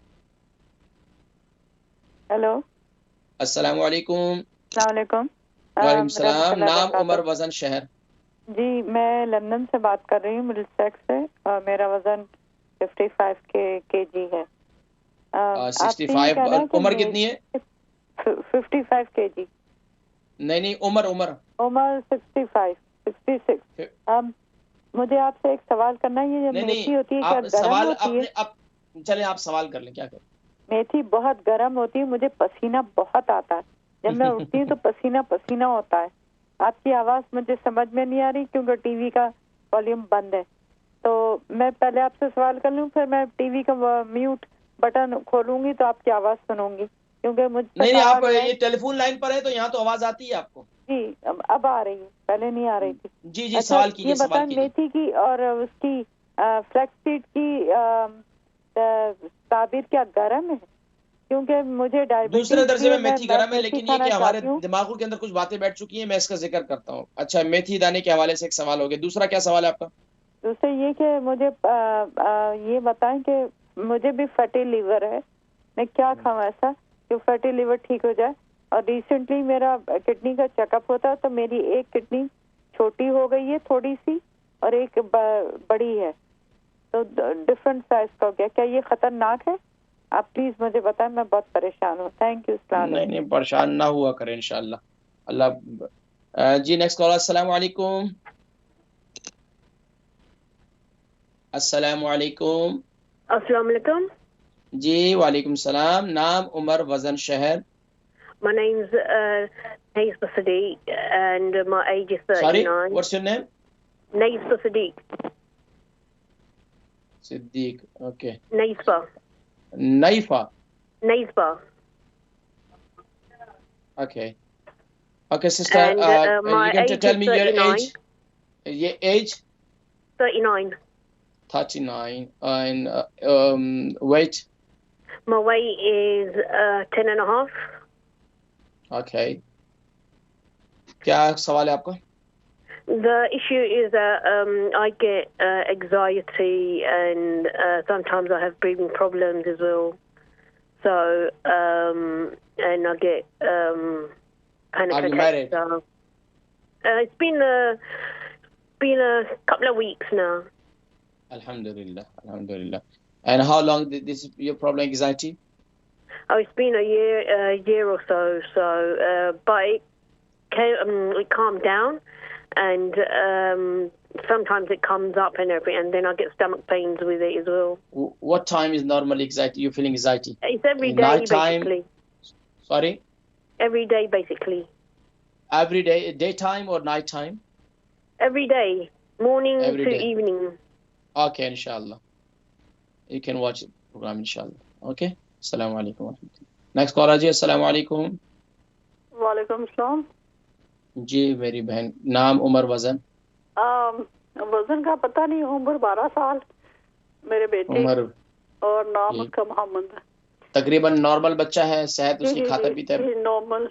हेलो, अस्सलाम वालेकुम। अस्सलाम वालेकुम। वालेकुम सलाम। मेरा नाम, उम्र, वज़न, शहर? जी, मैं लंदन से बात कर रही हूँ, मिडलसेक्स से। मेरा वजन 55 केजी है। आपसे ये 65 कहना है कि उम्र कितनी है? 55 केजी। नहीं, उम्र। उम्र 66। फिर मुझे आपसे एक सवाल करना है, ये जो मेथी नहीं, होती है क्या आप गर्म सवाल होती है? अपने आप चलें, आप सवाल कर लें, क्या करें? मेथी बहुत गर्म होती है, मुझे पसीना बहुत आता है। जब मैं उठती हूँ तो पसीना पसीना होता है। आपकी आवाज़ मुझे समझ में नहीं आ रही क्योंकि टीवी का वॉल्यूम बंद है। तो मैं पहले आपसे सवाल कर लूं, फिर मैं टीवी का म्यूट बटन खोलूंगी तो आपकी आवाज सुनूंगी, क्योंकि मुझसे नहीं कहा आप गया है। ये टेलीफोन लाइन पर है तो यहाँ तो आवाज आती है आपको। जी अब आ रही है, पहले नहीं आ रही थी। जी जी अच्छा सवाल ये कीजिए, सवाल बताएं, कीजिए। मेथी की और उसकी फ्लैक्स सीड की ताबीर क्या गर्म है? क्योंकि मुझे डायबिटीज दूसरे दर्जे में है, मेथी मैं गर्म है, मेथी लेकिन ये खाना कि हमारे चाहती हूँ। दिमागों के अंदर कुछ बातें बैठ चुकी हैं, मैं इसका जिक्र करता हूँ। अच्छा, मेथी दाने के हवाले से एक सवाल हो गया, दूसरा क्या सवाल है आपका? दूसरा ये कि मुझे ये बताएं कि मुझे भी फैटी लीवर है, मैं क्या खाऊं ऐसा कि फैटी लीवर ठीक हो जाए? और रिसेंटली मेरा किडनी का चेकअप होता है तो मेरी एक किडनी छोटी हो गई है थोड़ी सी और एक बड़ी है, तो डिफरेंट साइज का हो गया। क्या ये खतरनाक है? आप प्लीज मुझे बताएं, मैं बहुत परेशान हूँ। Thank you. नहीं नहीं, परेशान ना हुआ करें इंशाल्लाह, अल्लाह। जी नेक्स्ट कॉलर। अस्सलाम वालेकुम। अस्सलाम वालेकुम। Assalamu alaikum. जी वालेकुम सलाम। नाम, उम्र, वजन, शहर? My name's Naisba Sadiq and my age is sorry, 39. What's your name? Naisba Sadiq. Siddique, okay. Naisba. Naifa, Naisba. Okay okay sister, And my you can age tell is me your 39. age. Your age? 39. 39. And weight? My weight is 10 and a half. Okay. क्या सवाल है आपका? The issue is that I get anxiety and sometimes I have breathing problems as well. So, and I get panic Are you attacks. married? So, it's been a couple of weeks now. Alhamdulillah, alhamdulillah. And how long did this your problem, anxiety? Oh, it's been a year or so. So, but it calmed down, and sometimes it comes up and everything, and then I get stomach pains with it as well. What time is normal anxiety? You feeling anxiety? It's every day, Nighttime? basically. Sorry? Every day, basically. Every day, daytime or nighttime? Every day, morning Every to day. evening. Okay, inshallah. You can watch the program, inshallah. Okay? Assalamu alaikum. Next caller ji, assalamu alaikum. वालेकुम सलाम। जी मेरी बहन, नाम, उम्र, वजन? वजन का पता नहीं, उम्र 12 साल मेरे बेटे, उम्र और नाम उसका मोहम्मद है। तकरीबन नॉर्मल बच्चा है, सेहत उसकी खाता पीता है? नॉर्मल।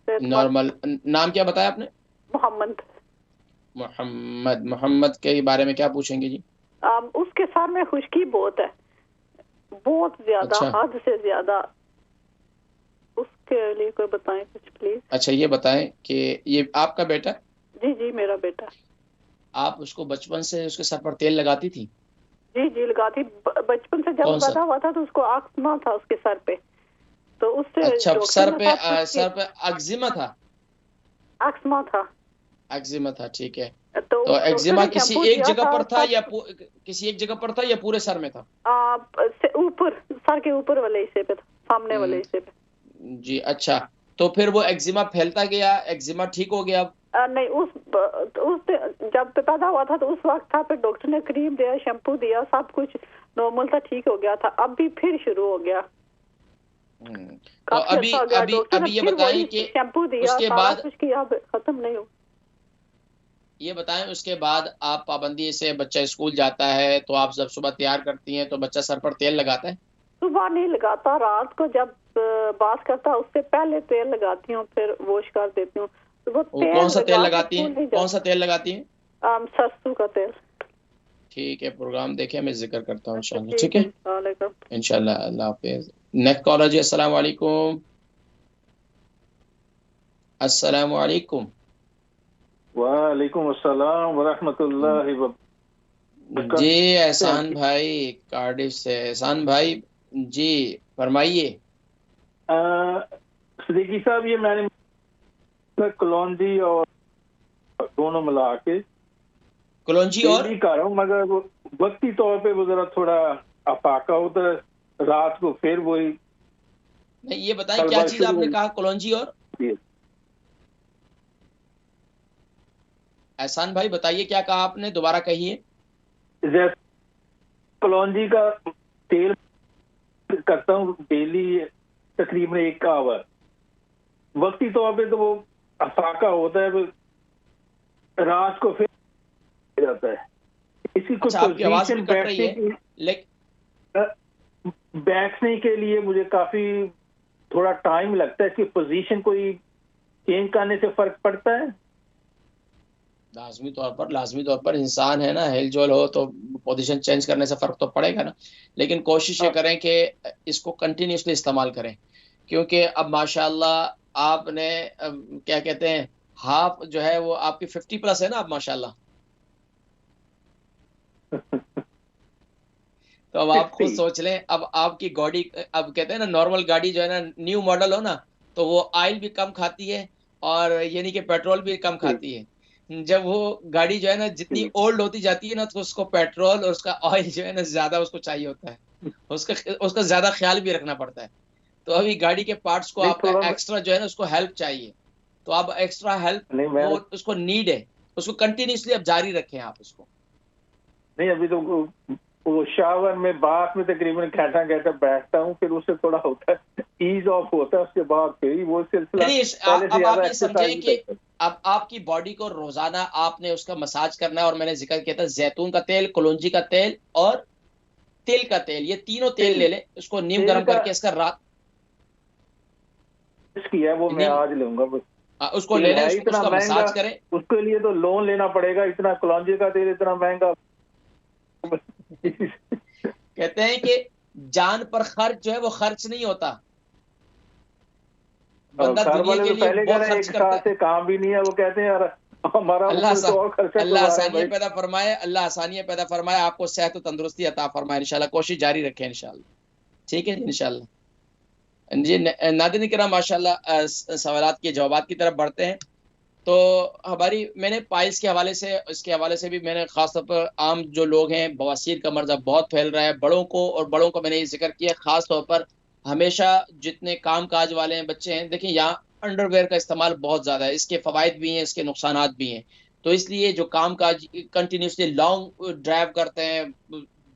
नॉर्मल। नाम क्या बताया आपने? मोहम्मद। मोहम्मद के बारे में क्या पूछेंगे जी? उसके सर में खुश्की बहुत है, बहुत ज्यादा। अच्छा। हद से ज्यादा। उसके लिए कोई बताएं कुछ प्लीज। अच्छा ये बताएं कि ये आपका बेटा? जी जी मेरा बेटा। आप उसको बचपन से उसके सर पर तेल लगाती थी? जी जी लगाती। बचपन से जब पैदा हुआ था तो उसको अस्थमा था उसके सर पे, तो उससे अच्छा सर पे एक्जिमा था? अस्थमा था। एक्जिमा था, ठीक है। तो एक्जिमा किसी एक जगह पर था या किसी एक जगह पर था या पूरे सर में था? ऊपर, सर के ऊपर वाले हिस्से पे था, सामने वाले हिस्से पे। जी अच्छा, तो फिर वो एक्जिमा फैलता गया, एक्जिमा ठीक हो गया? नहीं, उस जब पैदा हुआ था तो उस वक्त था, फिर डॉक्टर ने क्रीम दिया, शैम्पू दिया, सब कुछ नॉर्मल था, ठीक हो गया था। अब भी फिर शुरू हो गया। तो अभी ये बताएं कि शैम्पू दिया, उसके बाद कुछ किया, खत्म नहीं हो। ये बताएं उसके बाद आप पाबंदी से, बच्चा स्कूल जाता है तो आप जब सुबह तैयार करती हैं तो बच्चा सर पर तेल लगाता है? सुबह नहीं लगाता, रात को जब बात करता उससे पहले तेल लगाती हूँ, फिर वॉश कर देती हूँ। कौन सा तेल लगाती हैं? कौन सा तेल लगाती हैं? सरसों का तेल। ठीक है, प्रोग्राम देखे, मैं जिक्र करता हूँ इंशाल्लाह। ठीक है इंशाल्लाह, अल्लाह हाफिज। नेक्स्ट कॉलर जी, अस्सलाम वालेकुम। अस्सलाम वालेकुम। वालेकुम अस्सलाम व रहमतुल्लाहि व बरकातहू। जी एहसान भाई कार्डिफ से। एहसान भाई जी फरमाइए। सिद्दीकी साहब, ये मैंने कलौंजी और दोनों मिला के कलौंजी और कर रहा हूँ, मगर वो वक्ती तौर पे वो जरा थोड़ा अपाका होता है, रात को फिर वही। नहीं ये बताएं क्या चीज आपने कहा, कलौंजी और? एहसान भाई बताइए क्या कहा आपने, दोबारा कहिए। कलौंजी का तेल करता हूँ डेली तकरीबन 1 आवर। वक्ती तौर पे तो वो अफाका होता है, रात को फिर जाता है। इसी को अच्छा, आपकी आवाज भी पोजीशन कट रही है, बैठने के लिए मुझे काफी थोड़ा टाइम लगता है। इसकी पोजीशन कोई चेंज करने से फर्क पड़ता है? लाजमी तौर पर इंसान है ना, हेलजोल हो तो पोजीशन चेंज करने से फर्क तो पड़ेगा ना। लेकिन कोशिश ये करें कि इसको कंटिन्यूसली इस्तेमाल करें, क्योंकि अब माशाल्लाह आपने क्या कहते हैं, हाफ जो है वो आपकी 50 प्लस है ना अब माशाल्लाह। तो अब आप खुद सोच लें, अब आपकी गाड़ी, अब कहते हैं ना नॉर्मल गाड़ी जो है ना, न्यू मॉडल हो ना, तो वो ऑयल भी कम खाती है और यानी कि पेट्रोल भी कम खाती है। जब वो गाड़ी जो है ना जितनी ओल्ड होती जाती है ना, तो उसको पेट्रोल और उसका ऑयल जो है ना ज्यादा उसको चाहिए होता है, उसका ज्यादा ख्याल भी रखना पड़ता है। तो अभी गाड़ी के पार्ट्स को आपका एक्स्ट्रा जो है ना उसको हेल्प चाहिए, तो अब एक्स्ट्रा हेल्प वो उसको नीड है, उसको कंटिन्यूसली अब जारी रखें आप उसको। नहीं, अभी तो वो शावर में बाथ में तकरीबन घंटा घंटा बैठता हूँ, फिर उससे थोड़ा होता है ईज ऑफ होता है, उसके बाद फिर वो सिलसिला अब आप ये समझें कि अब आपकी बॉडी को रोजाना आपने उसका मसाज करना है। और मैंने जिक्र किया था जैतून का तेल, कलौंजी का तेल और तिल का तेल, ये तीनों तेल ले लें, उसको नीम गर्म करके इसका रात किया वो मैं आज लूंगा। उसको ले लें, इतना उसका मसाज करें। उसके लिए तो लोन लेना पड़ेगा, इतना कलौंजी का तेल इतना महंगा। कहते हैं कि जान पर खर्च जो है वो खर्च नहीं होता, बंदा दुनिया के लिए बहुत खर्च करता है। काम भी नहीं है, वो कहते हैं यार हमारा अल्लाह आसानियां पैदा फरमाए, अल्लाह आसानियां पैदा फरमाए, आपको सेहत और तंदुरुस्ती अता फरमाए। इंशाल्लाह कोशिश जारी रखें इंशाल्लाह। ठीक है इंशाल्लाह जी। नाज़रीन किराम, माशाल्लाह सवालात के जवाबात की तरफ बढ़ते हैं। तो मैंने पाइल्स के हवाले से, इसके हवाले से भी मैंने खासतौर पर आम जो लोग हैं, बवासीर का मर्ज़ा बहुत फैल रहा है बड़ों को मैंने ये जिक्र किया खास तौर पर। हमेशा जितने काम काज वाले हैं, बच्चे हैं, देखिए यहाँ अंडरवेयर का इस्तेमाल बहुत ज़्यादा है, इसके फ़वाइद भी हैं, इसके नुकसानात भी हैं। तो इसलिए जो काम काज कंटिन्यूसली लॉन्ग ड्राइव करते हैं,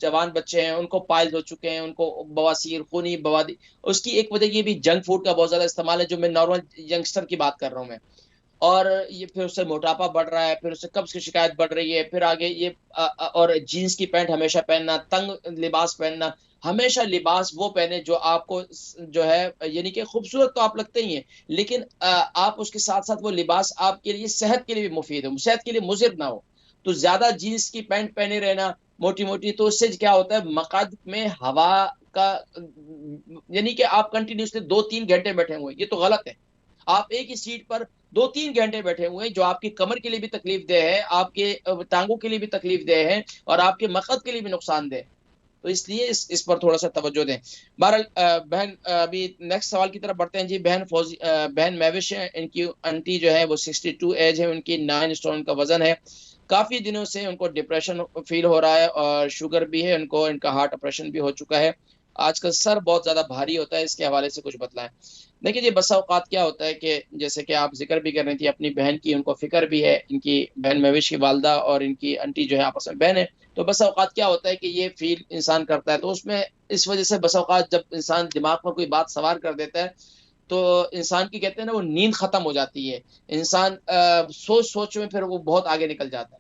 जवान बच्चे हैं, उनको पाइल्स हो चुके हैं, उनको बवासीर, खूनी बवादी, उसकी एक वजह ये भी जंक फूड का बहुत ज़्यादा इस्तेमाल है, जो मैं नॉर्मल यंगस्टर की बात कर रहा हूँ मैं। और ये फिर उससे मोटापा बढ़ रहा है, फिर उससे कब्ज की शिकायत बढ़ रही है, फिर आगे ये और जीन्स की पैंट हमेशा पहनना, तंग लिबास पहनना। हमेशा लिबास वो पहने जो आपको जो है यानी कि खूबसूरत तो आप लगते ही हैं, लेकिन आप उसके साथ साथ वो लिबास आपके लिए सेहत के लिए भी मुफीद हो, सेहत के लिए मुज़िर ना हो। तो ज्यादा जीन्स की पैंट पहने रहना मोटी मोटी, तो उससे क्या होता है, मकाद में हवा का यानी कि आप कंटिन्यूसली 2-3 घंटे बैठे हुए, ये तो गलत है। आप एक ही सीट पर 2-3 घंटे बैठे हुए हैं, जो आपकी कमर के लिए भी तकलीफ दे है, आपके टांगों के लिए भी तकलीफ दे है और आपके मकसद के लिए भी नुकसानदेह। तो इसलिए इस पर थोड़ा सा तवज्जो दें। बहरहाल बहन, अभी नेक्स्ट सवाल की तरफ बढ़ते हैं जी। बहन महविश है, इनकी आंटी जो है वो 62 एज है, उनकी 9 स्टोन का वजन है। काफी दिनों से उनको डिप्रेशन फील हो रहा है और शुगर भी है उनको, इनका हार्ट ऑपरेशन भी हो चुका है। आजकल सर बहुत ज्यादा भारी होता है, इसके हवाले से कुछ बतलाएं। देखिए ये बसा औकात क्या होता है कि जैसे कि आप जिक्र भी कर रही थी अपनी बहन की, उनको फिक्र भी है, इनकी बहन महविश की वालदा और इनकी आंटी जो है आपस में बहन है। तो बसा औकात क्या होता है कि ये फील इंसान करता है, तो उसमें इस वजह से बसा औकात जब इंसान दिमाग पर कोई बात सवार कर देता है, तो इंसान की कहते हैं ना वो नींद खत्म हो जाती है। इंसान सोच में फिर वो बहुत आगे निकल जाता है।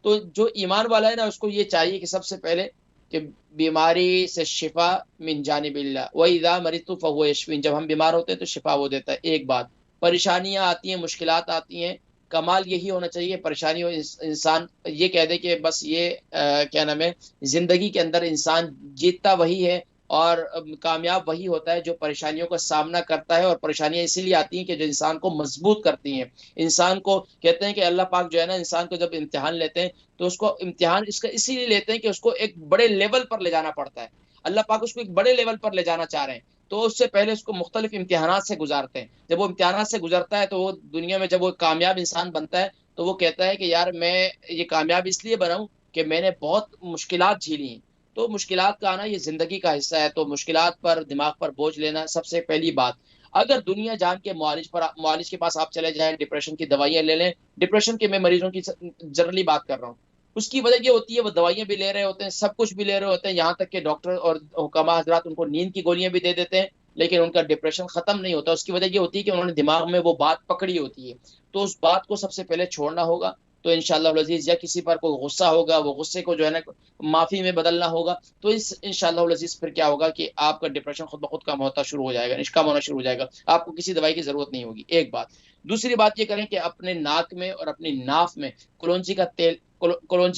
तो जो ईमान वाला है ना, उसको ये चाहिए कि सबसे पहले कि बीमारी से शिफा मिन जानिबिल्लाह व इज़ा मरितु फहुव यशफीन, जब हम बीमार होते हैं तो शिफा वो देता है। एक बात, परेशानियां आती हैं, मुश्किलात आती हैं, कमाल यही होना चाहिए परेशानी हो इंसान ये कह दे कि बस ये क्या नाम है, जिंदगी के अंदर इंसान जीतता वही है और कामयाब वही होता है जो परेशानियों का सामना करता है। और परेशानियां इसीलिए आती हैं कि जो इंसान को मजबूत करती हैं। इंसान को कहते हैं कि अल्लाह पाक जो है ना, इंसान को जब इम्तिहान लेते हैं तो उसको इम्तिहान इसका इसीलिए लेते हैं कि उसको एक बड़े लेवल पर ले जाना पड़ता है। अल्लाह पाक उसको एक बड़े लेवल पर ले जाना चाह रहे हैं, तो उससे पहले उसको मुख्तलिफ इम्तिहानात से गुजारते हैं। जब वो इम्तिहानात से गुजरता है तो वो दुनिया में जब वो कामयाब इंसान बनता है, तो वो कहता है कि यार मैं ये कामयाब इसलिए बना हूं कि मैंने बहुत मुश्किलात झेली हैं। तो मुश्किलात का आना ये जिंदगी का हिस्सा है। तो मुश्किलात पर दिमाग पर बोझ लेना सबसे पहली बात। अगर दुनिया जान के मुआलिज के पास आप चले जाएं, डिप्रेशन की दवाइयां ले लें, डिप्रेशन के मैं मरीजों की जनरली बात कर रहा हूँ, उसकी वजह ये होती है वो दवाइयां भी ले रहे होते हैं, सब कुछ भी ले रहे होते हैं, यहाँ तक कि डॉक्टर और हुकामा हजरात उनको नींद की गोलियां भी दे देते हैं, लेकिन उनका डिप्रेशन खत्म नहीं होता। उसकी वजह ये होती है कि उन्होंने दिमाग में वो बात पकड़ी होती है। तो उस बात को सबसे पहले छोड़ना होगा। तो इंशाअल्लाह अज़ीज़, या किसी पर कोई गुस्सा होगा, वो गुस्से को जो है ना माफी में बदलना होगा, तो इस इंशाअल्लाह अज़ीज़ फिर क्या होगा कि आपका डिप्रेशन खुद ब खुद कम होता शुरू हो जाएगा, निष्काम होना शुरू हो जाएगा, आपको किसी दवाई की जरूरत नहीं होगी। एक बात। दूसरी बात ये करें कि अपने नाक में और अपनी नाफ में कलौंजी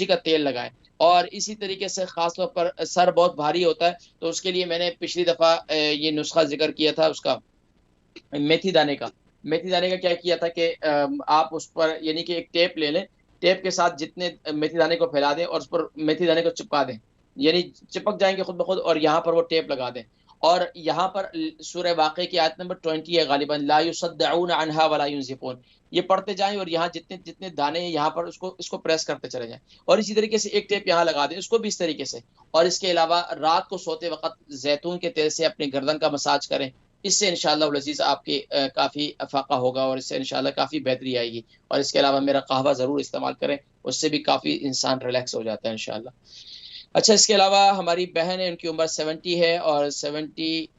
का तेल लगाएं। और इसी तरीके से खास तौर पर सर बहुत भारी होता है, तो उसके लिए मैंने पिछली दफा ये नुस्खा जिक्र किया था उसका, मेथी दाने का। मेथी दाने का क्या किया था कि आप उस पर यानी कि एक टेप ले लें, टेप के साथ जितने मेथी दाने को फैला दें और उस पर मेथी दाने को चिपका दें, यानी चिपक जाएंगे खुद ब खुद, और यहाँ पर वो टेप लगा दें। और यहाँ पर सूरह वाक़िया की आयत नंबर 20 है गालिबन, ला युसद्दऊन अन्हा वला युनज़िफून, ये पढ़ते जाएं और यहाँ जितने जितने दाने हैं यहाँ पर इसको प्रेस करते चले जाएं। और इसी तरीके से एक टेप यहाँ लगा दें, इसको भी इस तरीके से। और इसके अलावा रात को सोते वक्त जैतून के तेल से अपनी गर्दन का मसाज करें। इससे इंशाअल्लाह अज़ीज़ आपके काफ़ी अफाका होगा और इससे इंशाअल्लाह काफ़ी बेहतरी आएगी। और इसके अलावा मेरा कहवा ज़रूर इस्तेमाल करें, उससे भी काफ़ी इंसान रिलैक्स हो जाता है इंशाअल्लाह। अच्छा, इसके अलावा हमारी बहन है, उनकी उम्र 70 है, और 70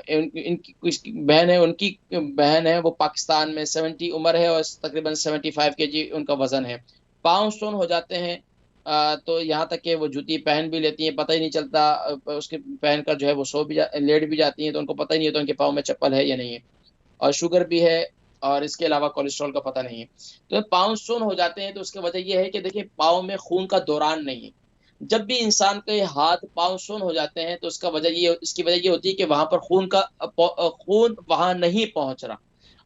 इनकी कुछ बहन है, उनकी बहन है वो पाकिस्तान में, 70 उम्र है और तकरीबन 75 kg उनका वजन है। पाँव सुन हो जाते हैं, तो यहाँ तक कि वो जूती पहन भी लेती हैं, पता ही नहीं चलता, उसके पहन कर जो है वो लेट भी जाती हैं, तो उनको पता ही नहीं होता उनके पाँव में चप्पल है या नहीं है। और शुगर भी है, और इसके अलावा कोलेस्ट्रॉल का पता नहीं है। तो पाँव सुन हो जाते हैं तो उसकी वजह यह है कि देखिए पाँव में खून का दौरान नहीं है। जब भी इंसान के हाथ पाँव सुन हो जाते हैं तो इसकी वजह ये होती है कि वहां पर खून वहां नहीं पहुंच रहा।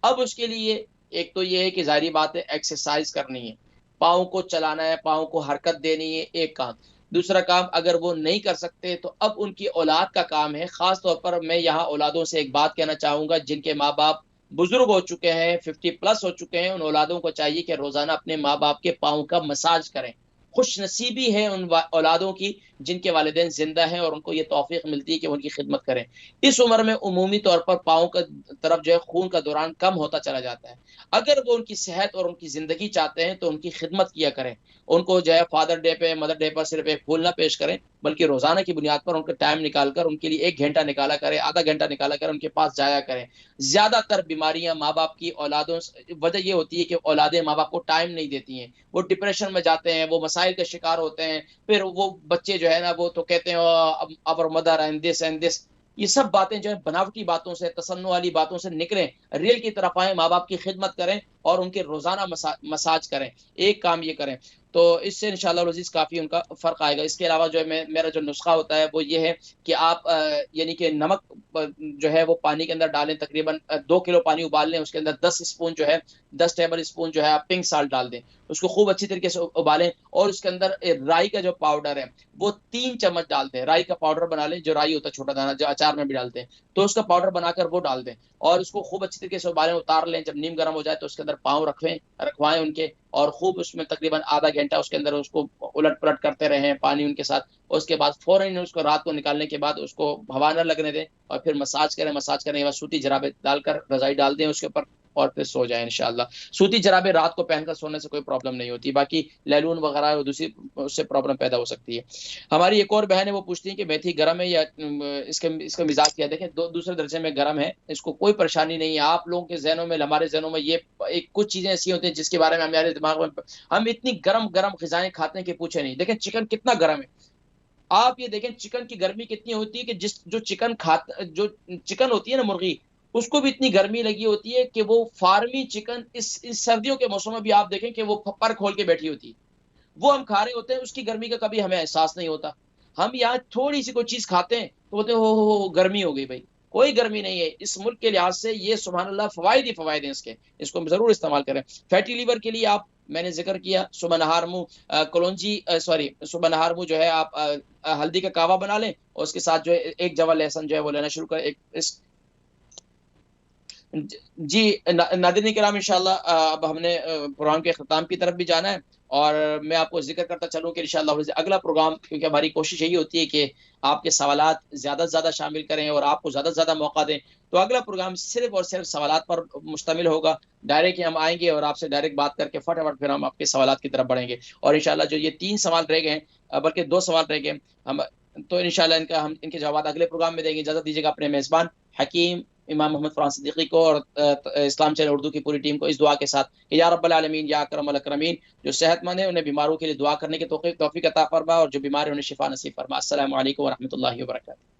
अब उसके लिए एक तो ये है कि जाहिर बात है एक्सरसाइज करनी है, पाँव को चलाना है, पाँव को हरकत देनी है, एक काम। दूसरा काम अगर वो नहीं कर सकते तो अब उनकी औलाद का काम है। खास तौर पर मैं यहाँ औलादों से एक बात कहना चाहूंगा, जिनके माँ बाप बुजुर्ग हो चुके हैं, 50+ हो चुके हैं, उन औलादों को चाहिए कि रोजाना अपने माँ बाप के पाँव का मसाज करें। खुश नसीबी है उन औलादों की जिनके वालिदैन जिंदा हैं और उनको ये तौफीक मिलती है कि उनकी खिदमत करें। इस उम्र में उमूमी तौर पर पाँव का तरफ जो है खून का दौरान कम होता चला जाता है। अगर वो उनकी सेहत और उनकी ज़िंदगी चाहते हैं तो उनकी खिदमत किया करें। उनको जो है फादर डे पे, मदर डे पर सिर्फ एक फूल ना पेश करें, बल्कि रोज़ाना की बुनियाद पर उनका टाइम निकाल कर उनके लिए 1 घंटा निकाला करें, आधा घंटा निकाला कर उनके पास जाया करें। ज़्यादातर बीमारियां माँ बाप की औलादों वजह ये होती है कि औलादें माँ बाप को टाइम नहीं देती हैं, वो डिप्रेशन में जाते हैं, वो मसाइल का शिकार होते हैं। फिर वो बच्चे जो है ना वो तो कहते हैं अवर मदर एंड दिस। ये सब बातें जो है बनावटी बातों से, तसन्नु वाली बातों से निकलें, रियल की तरफ आए, माँ बाप की खिदमत करें और उनके रोजाना मसाज करें। एक काम ये करें तो इससे इंशाअल्लाह अज़ीज़ काफ़ी उनका फ़र्क आएगा। इसके अलावा जो है मेरा जो नुस्खा होता है वो ये है कि आप यानी कि नमक जो है वो पानी के अंदर डालें, तकरीबन 2 किलो पानी उबाल लें, उसके अंदर 10 स्पून जो है 10 टेबल स्पून जो है आप पिंक साल्ट डाल दें, उसको खूब अच्छी तरीके से उबालें। और उसके अंदर राई का जो पाउडर है वो 3 चम्मच डाल दें। राई का पाउडर बना लें, जो राई होता है छोटा दाना, जो अचार में भी डालते हैं, तो उसका पाउडर बनाकर वो डाल दें और उसको खूब अच्छी तरीके से उबालें, उतार लें। जब नीम गर्म हो जाए तो उसके अंदर पाँव रखवाएं उनके, और खूब उसमें तकरीबन आधा घंटा उसके अंदर उसको उलट पलट करते रहें पानी उनके साथ। उसके बाद फौरन उसको रात को निकालने के बाद उसको हवा न लगने दें और फिर मसाज करें के बाद सूती जराबे डालकर रजाई डाल दें उसके ऊपर और फिर सो जाए इंशाल्लाह। सूती जराबे रात को पहनकर सोने से कोई प्रॉब्लम नहीं होती, बाकी लैलून वगैरह दूसरी उससे प्रॉब्लम पैदा हो सकती है। हमारी एक और बहन है, वो पूछती है कि मेथी गर्म है या इसका मिजाज क्या है। देखें, दूसरे दर्जे में गर्म है, इसको कोई परेशानी नहीं है। आप लोगों के जहनों में, हमारे जहनों में ये एक कुछ चीजें ऐसी होती हैं जिसके बारे में हमारे दिमाग में हम इतनी गर्म गर्म ग़िज़ाएं खाते हैं कि पूछे नहीं। देखें चिकन कितना गर्म है, आप ये देखें चिकन की गर्मी कितनी होती है कि जो चिकन होती है ना मुर्गी, उसको भी इतनी गर्मी लगी होती है कि वो फार्मी चिकन इस सर्दियों के मौसम में भी आप देखें कि वो पर खोल के बैठी होती है, वो हम खा रहे होते हैं, उसकी गर्मी का कभी हमें एहसास नहीं होता। हम यहाँ थोड़ी सी कोई चीज खाते हैं तो बोलते हैं हो गर्मी हो गई। भाई कोई गर्मी नहीं है। इस मुल्क के लिहाज से ये सुभान अल्लाह फवायद ही फवायद हैं इसके, इसको हम जरूर इस्तेमाल करें। फैटी लीवर के लिए आप, मैंने जिक्र किया, सुबह नहार मुंह जो है आप हल्दी का कावा बना लें और उसके साथ जो है 1 जवा लहसुन जो है वो लेना शुरू करें। जी नादिरीन किराम, इंशाल्लाह अब हमने प्रोग्राम के अख्ताम की तरफ भी जाना है और मैं आपको जिक्र करता चलूँ कि इंशाअल्लाह अगला प्रोग्राम, क्योंकि हमारी कोशिश यही होती है कि आपके सवालात ज़्यादा से ज़्यादा शामिल करें और आपको ज़्यादा से ज़्यादा मौका दें, तो अगला प्रोग्राम सिर्फ और सिर्फ सवालात पर मुश्तमिल होगा। डायरेक्ट हम आएंगे और आपसे डायरेक्ट बात करके फटाफट फिर हम आपके सवालात की तरफ बढ़ेंगे। और इंशाअल्लाह जो ये 3 सवाल रह गए हैं, बल्कि 2 सवाल रह गए, हम तो इंशाअल्लाह हम इनके जवाब अगले प्रोग्राम में देंगे। इजाज़त दीजिएगा अपने मेज़बान हकीम इमाम मोहम्मद फरहान सिद्दीकी को और इस्लाम चैनल उर्दू की पूरी टीम को इस दुआ के साथ कि या रब्बल आलमीन या अकरमल अकरमीन, जो सेहतमंद है उन्हें बीमारों के लिए दुआ करने की तौफीक अता फरमा और जो बीमार है उन्हें शिफा नसीब फरमा। अस्सलामु अलैकुम व रहमतुल्लाहि व बरकातहू।